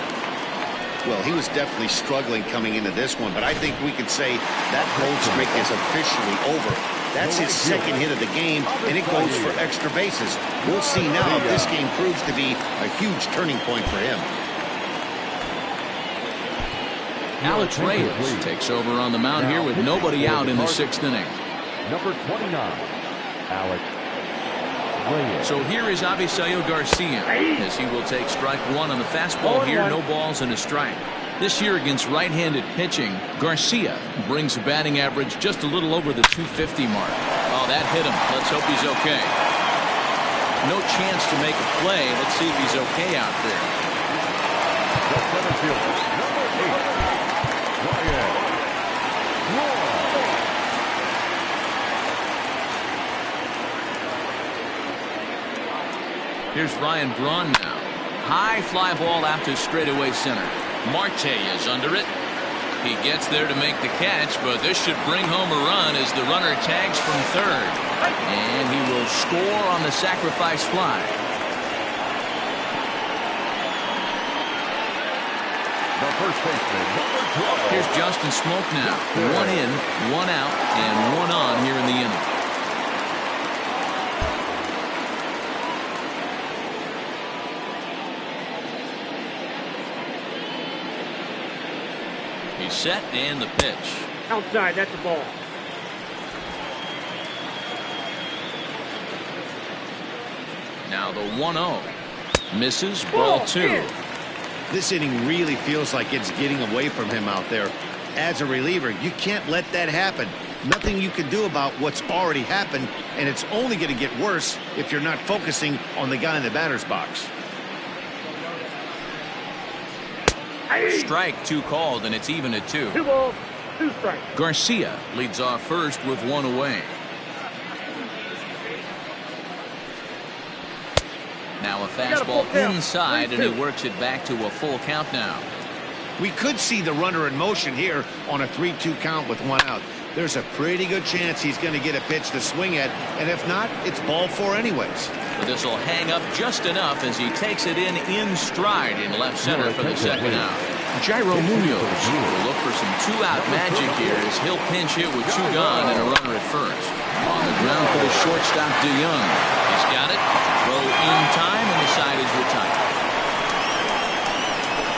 [SPEAKER 2] Well, he was definitely struggling coming into this one, but I think we could say that cold streak is officially over. That's his second hit of the game, and it goes for extra bases. We'll see now if this game proves to be a huge turning point for him.
[SPEAKER 1] Alex Reyes takes over on the mound here with nobody out in the 6th inning.
[SPEAKER 4] Number 29, Alex Reyes.
[SPEAKER 1] So here is Avisaíl Garcia as he will take strike 1 on the fastball here. No balls and a strike. This year against right-handed pitching, Garcia brings a batting average just a little over the 250 mark. Oh, that hit him. Let's hope he's okay. No chance to make a play. Let's see if he's okay out there.
[SPEAKER 4] The center fielder, number 8, Ryan.
[SPEAKER 1] Here's Ryan Braun now. High fly ball out to straightaway center. Marte is under it. He gets there to make the catch, but this should bring home a run as the runner tags from third. And he will score on the sacrifice fly.
[SPEAKER 4] The first baseman, number 12.
[SPEAKER 1] Here's Justin Smoke now. 1 in, 1 out, and 1 on here in the inning. He's set and the pitch.
[SPEAKER 7] Outside, that's the ball.
[SPEAKER 1] Now the 1-0. Misses, ball 2.
[SPEAKER 5] This inning really feels like it's getting away from him out there. As a reliever, you can't let that happen. Nothing you can do about what's already happened, and it's only going to get worse if you're not focusing on the guy in the batter's box.
[SPEAKER 1] Strike 2 called, and it's even at 2.
[SPEAKER 7] 2 balls, 2 strikes.
[SPEAKER 1] Garcia leads off first with 1 away. Now a fastball inside, and he works it back to a full count now.
[SPEAKER 5] We could see the runner in motion here on a 3-2 count with 1 out. There's a pretty good chance he's going to get a pitch to swing at, and if not, it's ball 4 anyways.
[SPEAKER 1] But this will hang up just enough as he takes it in stride in left center for the second out. Jairo Munoz will look for some 2-out magic here as he'll pinch hit with 2 gone and a runner at first. On the ground for the shortstop, DeYoung. He's got it. Throw in time, and the side is retired.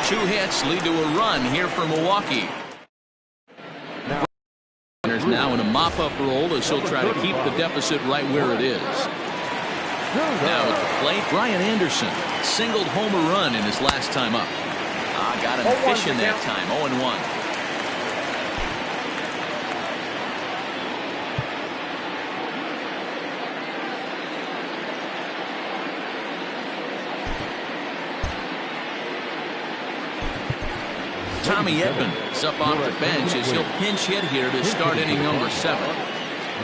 [SPEAKER 1] 2 hits lead to a run here for Milwaukee. There's now in a mop-up role as he'll try to keep the deficit right where it is. Now at the plate, Brian Anderson singled home a run in his last time up. Got him fishing that time, 0-1. Tommy Edman is up off the bench as he'll pinch hit here to start inning number 7.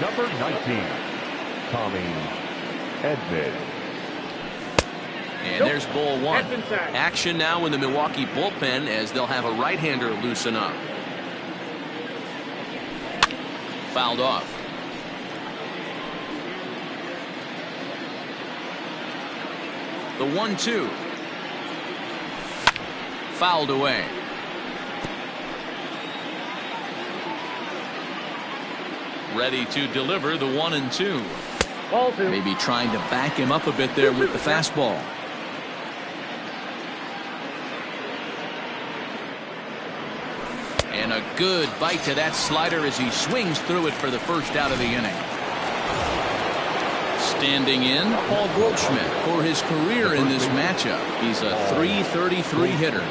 [SPEAKER 4] Number 19, Tommy Edman.
[SPEAKER 1] And there's ball 1. Action now in the Milwaukee bullpen as they'll have a right-hander loosen up. Fouled off. The 1-2. Fouled away. Ready to deliver the 1-2. Maybe trying to back him up a bit there with the fastball. And a good bite to that slider as he swings through it for the first out of the inning. Standing in, Paul Goldschmidt for his career in this matchup. He's a .333 hitter.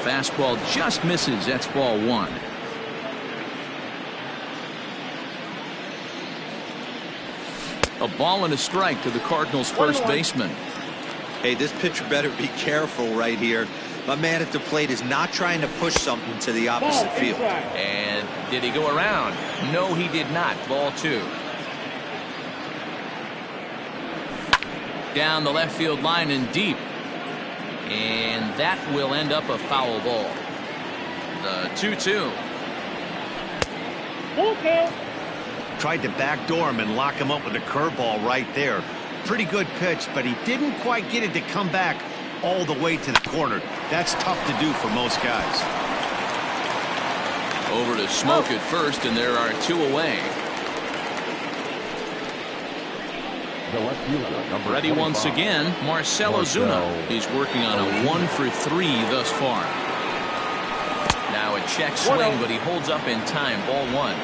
[SPEAKER 1] Fastball just misses. That's ball 1. A ball and a strike to the Cardinals' first baseman.
[SPEAKER 3] Hey, this pitcher better be careful right here. My man at the plate is not trying to push something to the opposite field.
[SPEAKER 1] And did he go around? No, he did not. Ball 2. Down the left field line and deep. And that will end up a foul ball. The 2-2.
[SPEAKER 5] Tried to backdoor him and lock him up with a curveball right there. Pretty good pitch, but he didn't quite get it to come back all the way to the corner. That's tough to do for most guys.
[SPEAKER 1] Over to Smoke at first, and there are 2 away. Ready once again, Marcell Ozuna. He's working on a 1 for 3 thus far. Now a check swing, but he holds up in time. Ball 1.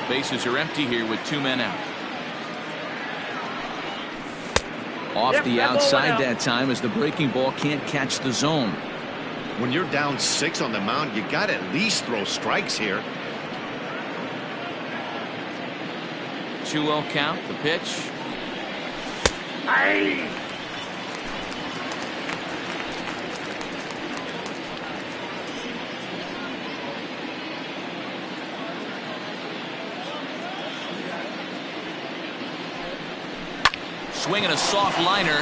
[SPEAKER 1] Bases are empty here with 2 men out. Off the outside that time as the breaking ball can't catch the zone.
[SPEAKER 5] When you're down 6 on the mound, you got to at least throw strikes here.
[SPEAKER 1] 2-0 count. The pitch. Swinging a soft liner,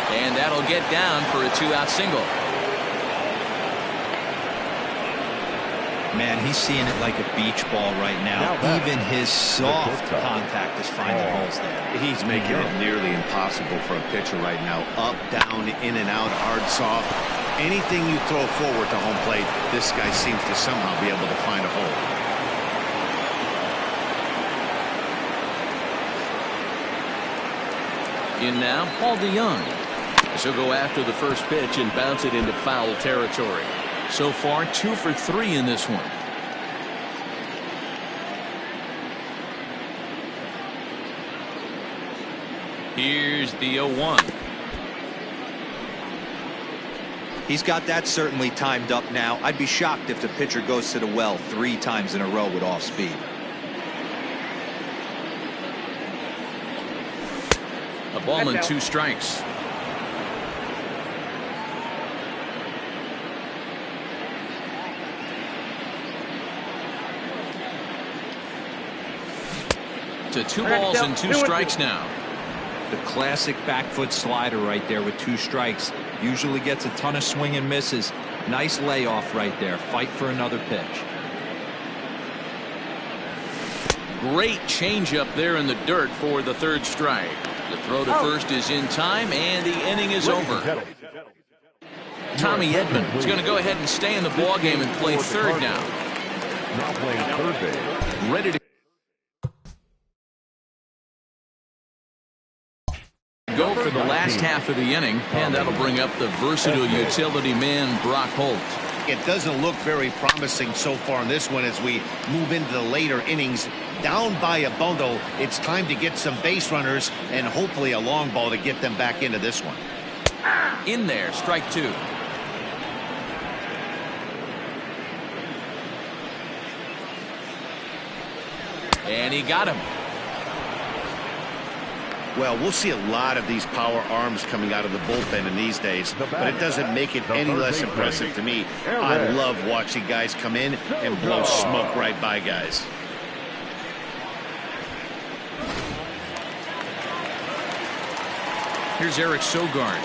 [SPEAKER 1] and that'll get down for a 2-out single.
[SPEAKER 3] Man, he's seeing it like a beach ball right now. Even his soft contact is finding holes there.
[SPEAKER 2] He's making it nearly impossible for a pitcher right now. Up, down, in and out, hard, soft.
[SPEAKER 5] Anything you throw forward to home plate, this guy seems to somehow be able to find a hole.
[SPEAKER 1] In now, Paul DeYoung. So go after the first pitch and bounce it into foul territory. So far, 2 for 3 in this one. Here's the 0-1.
[SPEAKER 3] He's got that certainly timed up now. I'd be shocked if the pitcher goes to the well 3 times in a row with off speed.
[SPEAKER 1] A ball and 2 strikes. To 2 balls and 2 strikes now.
[SPEAKER 3] The classic back foot slider right there with 2 strikes. Usually gets a ton of swing and misses. Nice layoff right there. Fight for another pitch.
[SPEAKER 1] Great changeup there in the dirt for the 3rd strike. The throw to first is in time, and the inning is over. Tommy Edman is going to go ahead and stay in the ballgame and play 3rd now.
[SPEAKER 4] Now playing 3rd base.
[SPEAKER 1] Ready to go for the last half of the inning, and that'll bring up the versatile utility man Brock Holt.
[SPEAKER 5] It doesn't look very promising so far in this one as we move into the later innings. Down by a bundle, it's time to get some base runners and hopefully a long ball to get them back into this one.
[SPEAKER 1] In there, strike 2. And he got him.
[SPEAKER 5] Well, we'll see a lot of these power arms coming out of the bullpen in these days, but it doesn't make it any less impressive to me. I love watching guys come in and blow smoke right by guys.
[SPEAKER 1] Here's Eric Sogard.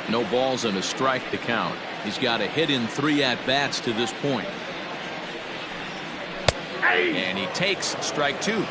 [SPEAKER 1] No balls and a strike to count. He's got a hit in 3 at-bats to this point. And he takes strike 2.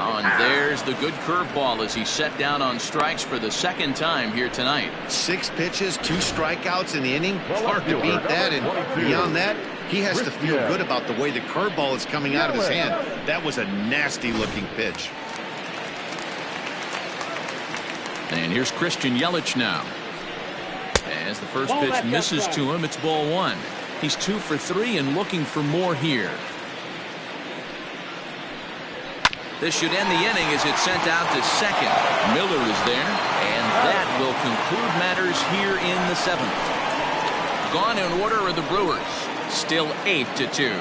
[SPEAKER 1] Oh, and there's the good curveball as he set down on strikes for the 2nd time here tonight.
[SPEAKER 5] 6 pitches, 2 strikeouts in the inning. Hard to beat that, and beyond that, he has to feel good about the way the curveball is coming out of his hand. That was a nasty-looking pitch.
[SPEAKER 1] And here's Christian Yelich now. As the first pitch misses to him, it's ball 1. He's 2 for 3 and looking for more here. This should end the inning as it's sent out to 2nd. Miller is there, and that will conclude matters here in the 7th. Gone in order are the Brewers, still 8-2.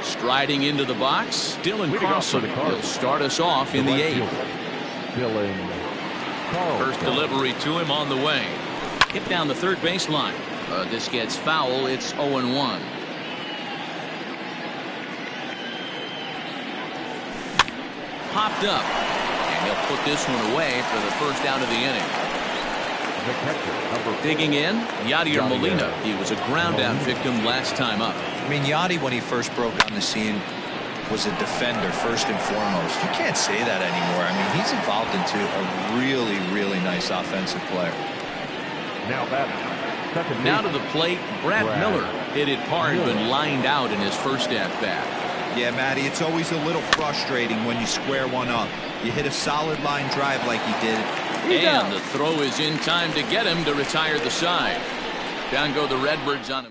[SPEAKER 1] Striding into the box, Dylan Carlson will start us off in the 8th. First delivery to him on the way. Hit down the 3rd baseline. This gets foul. It's 0-1. Popped up, and he'll put this one away for the first out of the inning. Digging in, Yadier Molina. He was a ground out victim last time up.
[SPEAKER 3] I mean, Yadi, when he first broke on the scene, was a defender first and foremost. You can't say that anymore. I mean, he's evolved into a really, really nice offensive player.
[SPEAKER 1] Now to the plate, Brad Miller hit it hard but lined out in his first at-bat.
[SPEAKER 3] Yeah, Matty, it's always a little frustrating when you square one up. You hit a solid line drive like he did.
[SPEAKER 1] And the throw is in time to get him to retire the side. Down go the Redbirds on him.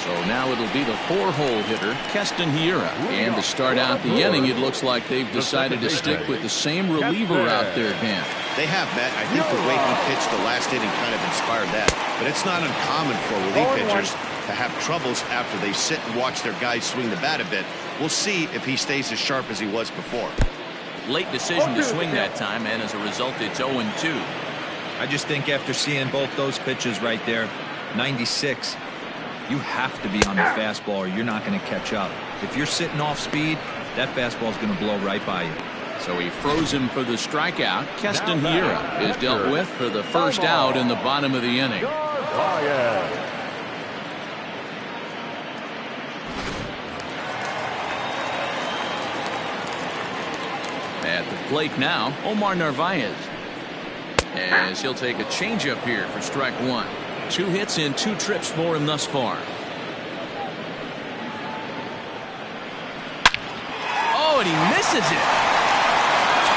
[SPEAKER 1] So now it'll be the 4-hole hitter, Keston Hiura. And to start out the inning, it looks like they've decided to stick with the same reliever out there, Dan.
[SPEAKER 5] They have, Matt. I think the way he pitched the last inning kind of inspired that. But it's not uncommon for relief pitchers to have troubles after they sit and watch their guys swing the bat a bit. We'll see if he stays as sharp as he was before.
[SPEAKER 1] Late decision to swing that time, and as a result, it's 0-2.
[SPEAKER 3] I just think after seeing both those pitches right there, 96, you have to be on the fastball or you're not going to catch up. If you're sitting off speed, that fastball is going to blow right by you.
[SPEAKER 1] So he froze him for the strikeout. Keston Hiura is dealt with for the first out in the bottom of the inning. At the plate now, Omar Narvaez. As he'll take a changeup here for strike 1. 2 hits in 2 trips for him thus far. Oh, and he misses it.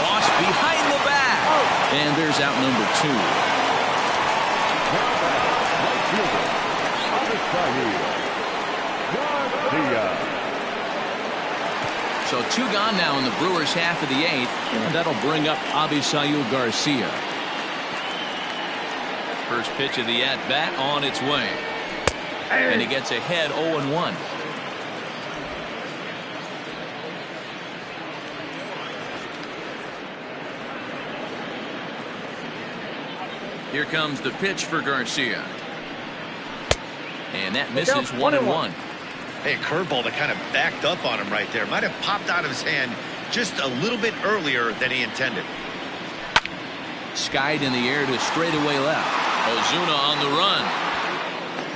[SPEAKER 1] Tossed behind the back. And there's out number 2.
[SPEAKER 4] Garcia.
[SPEAKER 1] So 2 gone now in the Brewers half of the 8th, and that'll bring up Abisail Garcia. First pitch of the at-bat on its way. And he gets ahead 0-1. Here comes the pitch for Garcia. And that misses 1-1.
[SPEAKER 5] Hey, curveball that kind of backed up on him right there. Might have popped out of his hand just a little bit earlier than he intended.
[SPEAKER 1] Skied in the air to straightaway left. Ozuna on the run.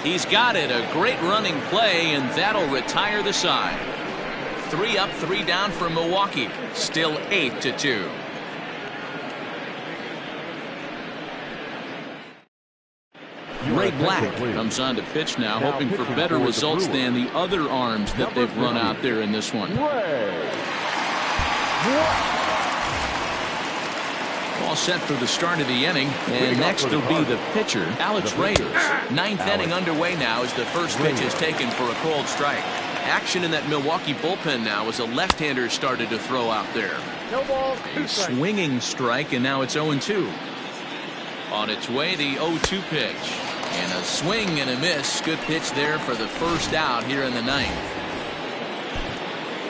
[SPEAKER 1] He's got it. A great running play, and that'll retire the side. 3 up, 3 down for Milwaukee. Still 8-2. Ray Black comes on to pitch now, hoping for better results than the other arms that they've run out there in this one. All set for the start of the inning, and next will be the pitcher, Alex Reyes. 9th inning underway now as the first pitch is taken for a cold strike. Action in that Milwaukee bullpen now as a left-hander started to throw out there.
[SPEAKER 7] No ball,
[SPEAKER 1] A swinging strike, and now it's 0-2. On its way, the 0-2 pitch. And a swing and a miss. Good pitch there for the first out here in the 9th.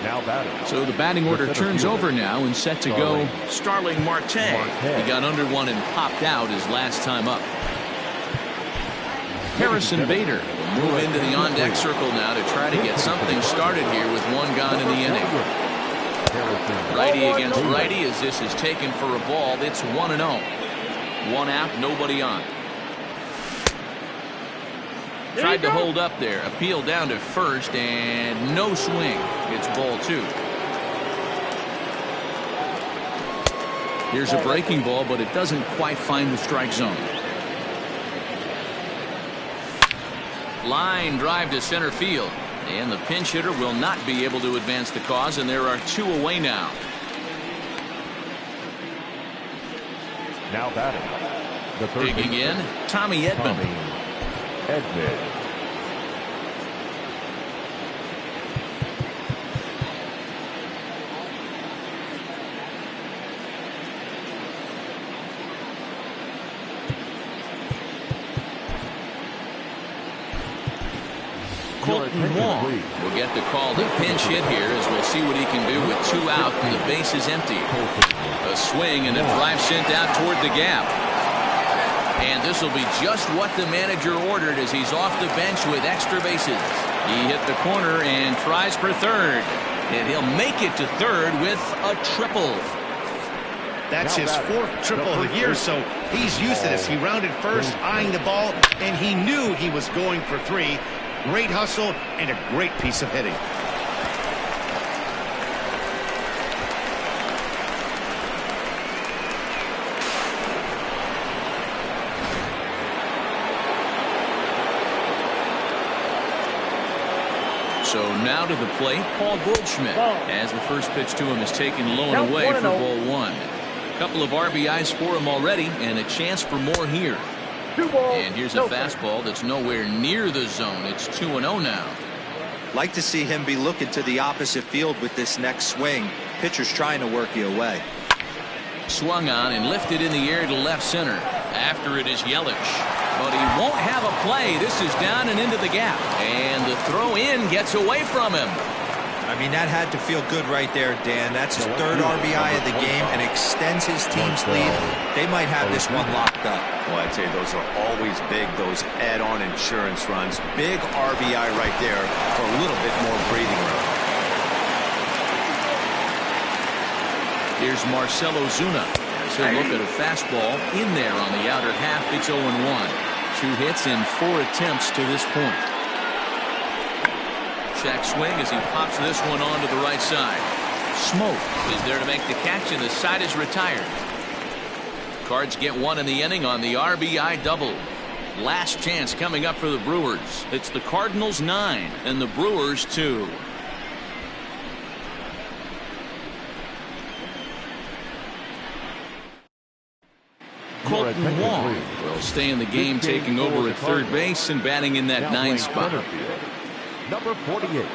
[SPEAKER 4] Now batting.
[SPEAKER 1] So the batting order turns over now and set to go. Starling Marte. He got under one and popped out his last time up. Harrison Bader will move into the on-deck circle now to try to get something started here with 1 gone in the inning. Righty against righty as this is taken for a ball. It's 1-0. 1 out, nobody on. Tried to hold up there. Appeal down to first, and no swing. It's ball 2. Here's a breaking ball, but it doesn't quite find the strike zone. Line drive to center field. And the pinch hitter will not be able to advance the cause, and there are 2 away now.
[SPEAKER 4] Now batting. The third
[SPEAKER 1] Digging in, Tommy Edman.
[SPEAKER 4] Edman.
[SPEAKER 1] Colton Wong will get the call to pinch hit here as we'll see what he can do with 2 out and the base is empty. A swing and a drive sent out toward the gap. And this will be just what the manager ordered as he's off the bench with extra bases. He hit the corner and tries for third. And he'll make it to third with a triple.
[SPEAKER 5] That's his 4th triple of the year, so he's used to this. He rounded first, eyeing the ball, and he knew he was going for 3. Great hustle and a great piece of hitting.
[SPEAKER 1] So now to the plate, Paul Goldschmidt, as the first pitch to him is taken low and away for ball 1. A couple of RBIs for him already, and a chance for more here. And here's a fastball that's nowhere near the zone. It's 2-0 now.
[SPEAKER 3] Like to see him be looking to the opposite field with this next swing. Pitcher's trying to work you away.
[SPEAKER 1] Swung on and lifted in the air to left center. After it is Yelich. But he won't have a play. This is down and into the gap. And the throw in gets away from him.
[SPEAKER 3] I mean, that had to feel good right there, Dan. That's his 3rd RBI of the game and extends his team's lead. They might have this one locked up.
[SPEAKER 2] Well, I'd say those are always big, those add-on insurance runs. Big RBI right there for a little bit more breathing room.
[SPEAKER 1] Here's Marcell Ozuna. He'll look at a fastball in there on the outer half. It's 0-1. 2 hits in 4 attempts to this point. Check swing as he pops this one onto the right side. Smoke is there to make the catch, and the side is retired. Cards get 1 in the inning on the RBI double. Last chance coming up for the Brewers. It's the Cardinals 9 and the Brewers 2. Colton Wong will stay in the game, taking over at third base and batting in that 9 spot.
[SPEAKER 4] Number 48.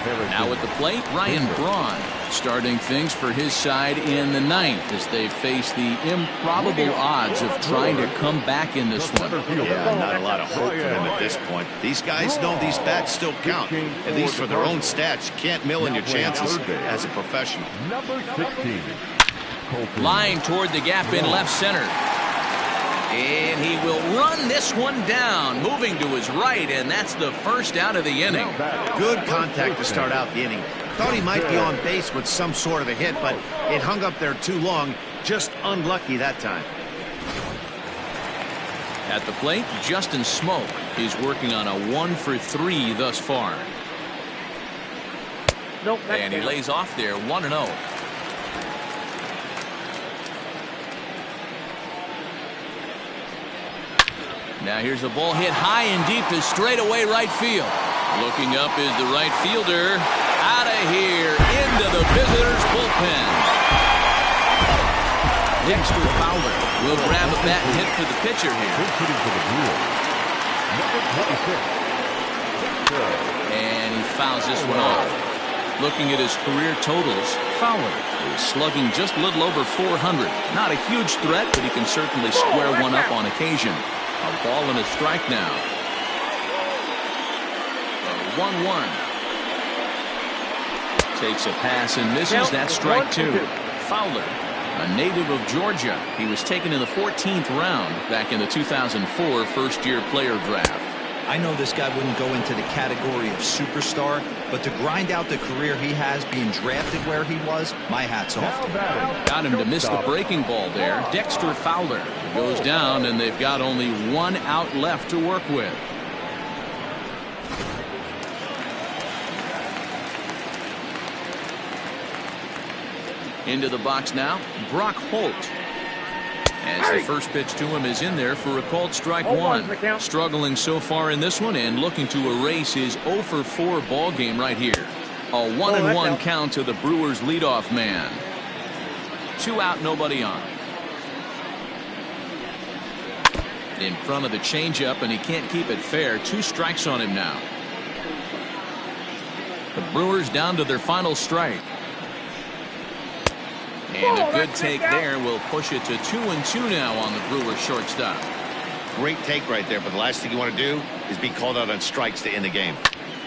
[SPEAKER 1] Now at the plate, Ryan Braun starting things for his side in the 9th as they face the improbable odds of trying to come back in this one.
[SPEAKER 5] Yeah, not a lot of hope for them at this point. These guys know these bats still count, at least for their own stats. You can't mill in your chances as a professional.
[SPEAKER 4] Number 16.
[SPEAKER 1] Line toward the gap in left center. And he will run this one down, moving to his right, and that's the first out of the inning.
[SPEAKER 5] Good contact to start out the inning. Thought he might be on base with some sort of a hit, but it hung up there too long. Just unlucky that time.
[SPEAKER 1] At the plate, Justin Smoke is working on a 1-for-3 thus far.
[SPEAKER 7] Nope.
[SPEAKER 1] And he lays off there 1-0. Now here's a ball hit high and deep to straightaway right field. Looking up is the right fielder. Out of here into the visitors' bullpen. Dexter Fowler will grab a bat and hit for the pitcher here. And he fouls this one off. Looking at his career totals, Fowler is slugging just a little over 400. Not a huge threat, but he can certainly square one up on occasion. A ball and a strike now. 1-1. Takes a pass and misses. That's strike 2. Fowler, a native of Georgia. He was taken in the 14th round back in the 2004 first-year player draft.
[SPEAKER 3] I know this guy wouldn't go into the category of superstar, but to grind out the career he has being drafted where he was, my hat's off to him.
[SPEAKER 1] Got him to miss the breaking ball there. Dexter Fowler goes down, and they've got only 1 out left to work with. Into the box now, Brock Holt. As the first pitch to him is in there for a called strike 1. Struggling so far in this one and looking to erase his 0-for-4 ball game right here. A 1-1 count to the Brewers leadoff man. 2 out, nobody on. In front of the changeup, and he can't keep it fair. 2 strikes on him now. The Brewers down to their final strike. And a good take there will push it to 2-2 now on the Brewers shortstop.
[SPEAKER 5] Great take right there, but the last thing you want to do is be called out on strikes to end the game.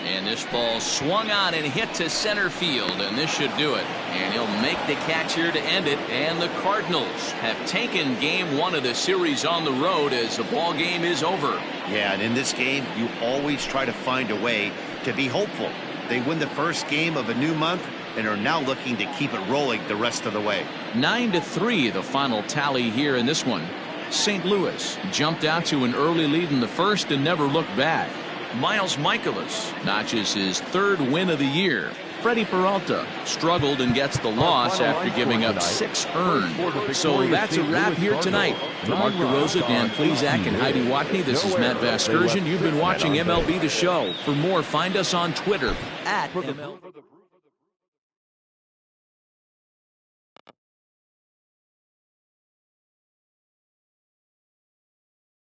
[SPEAKER 1] And this ball swung on and hit to center field, and this should do it. And he'll make the catch here to end it, and the Cardinals have taken game 1 of the series on the road as the ball game is over.
[SPEAKER 5] Yeah, and in this game, you always try to find a way to be hopeful. They win the first game of a new month and are now looking to keep it rolling the rest of the way.
[SPEAKER 1] 9-3 the final tally here in this one. St. Louis jumped out to an early lead in the first and never looked back. Miles Michaelis notches his 3rd win of the year. Freddie Peralta struggled and gets the loss after giving up 6 earned. So that's a wrap here tonight. For Mark DeRosa, Dan Plezak, and Heidi Watney, this is Matt Vasgersian. You've been watching MLB The Show. For more, find us on Twitter @MLB.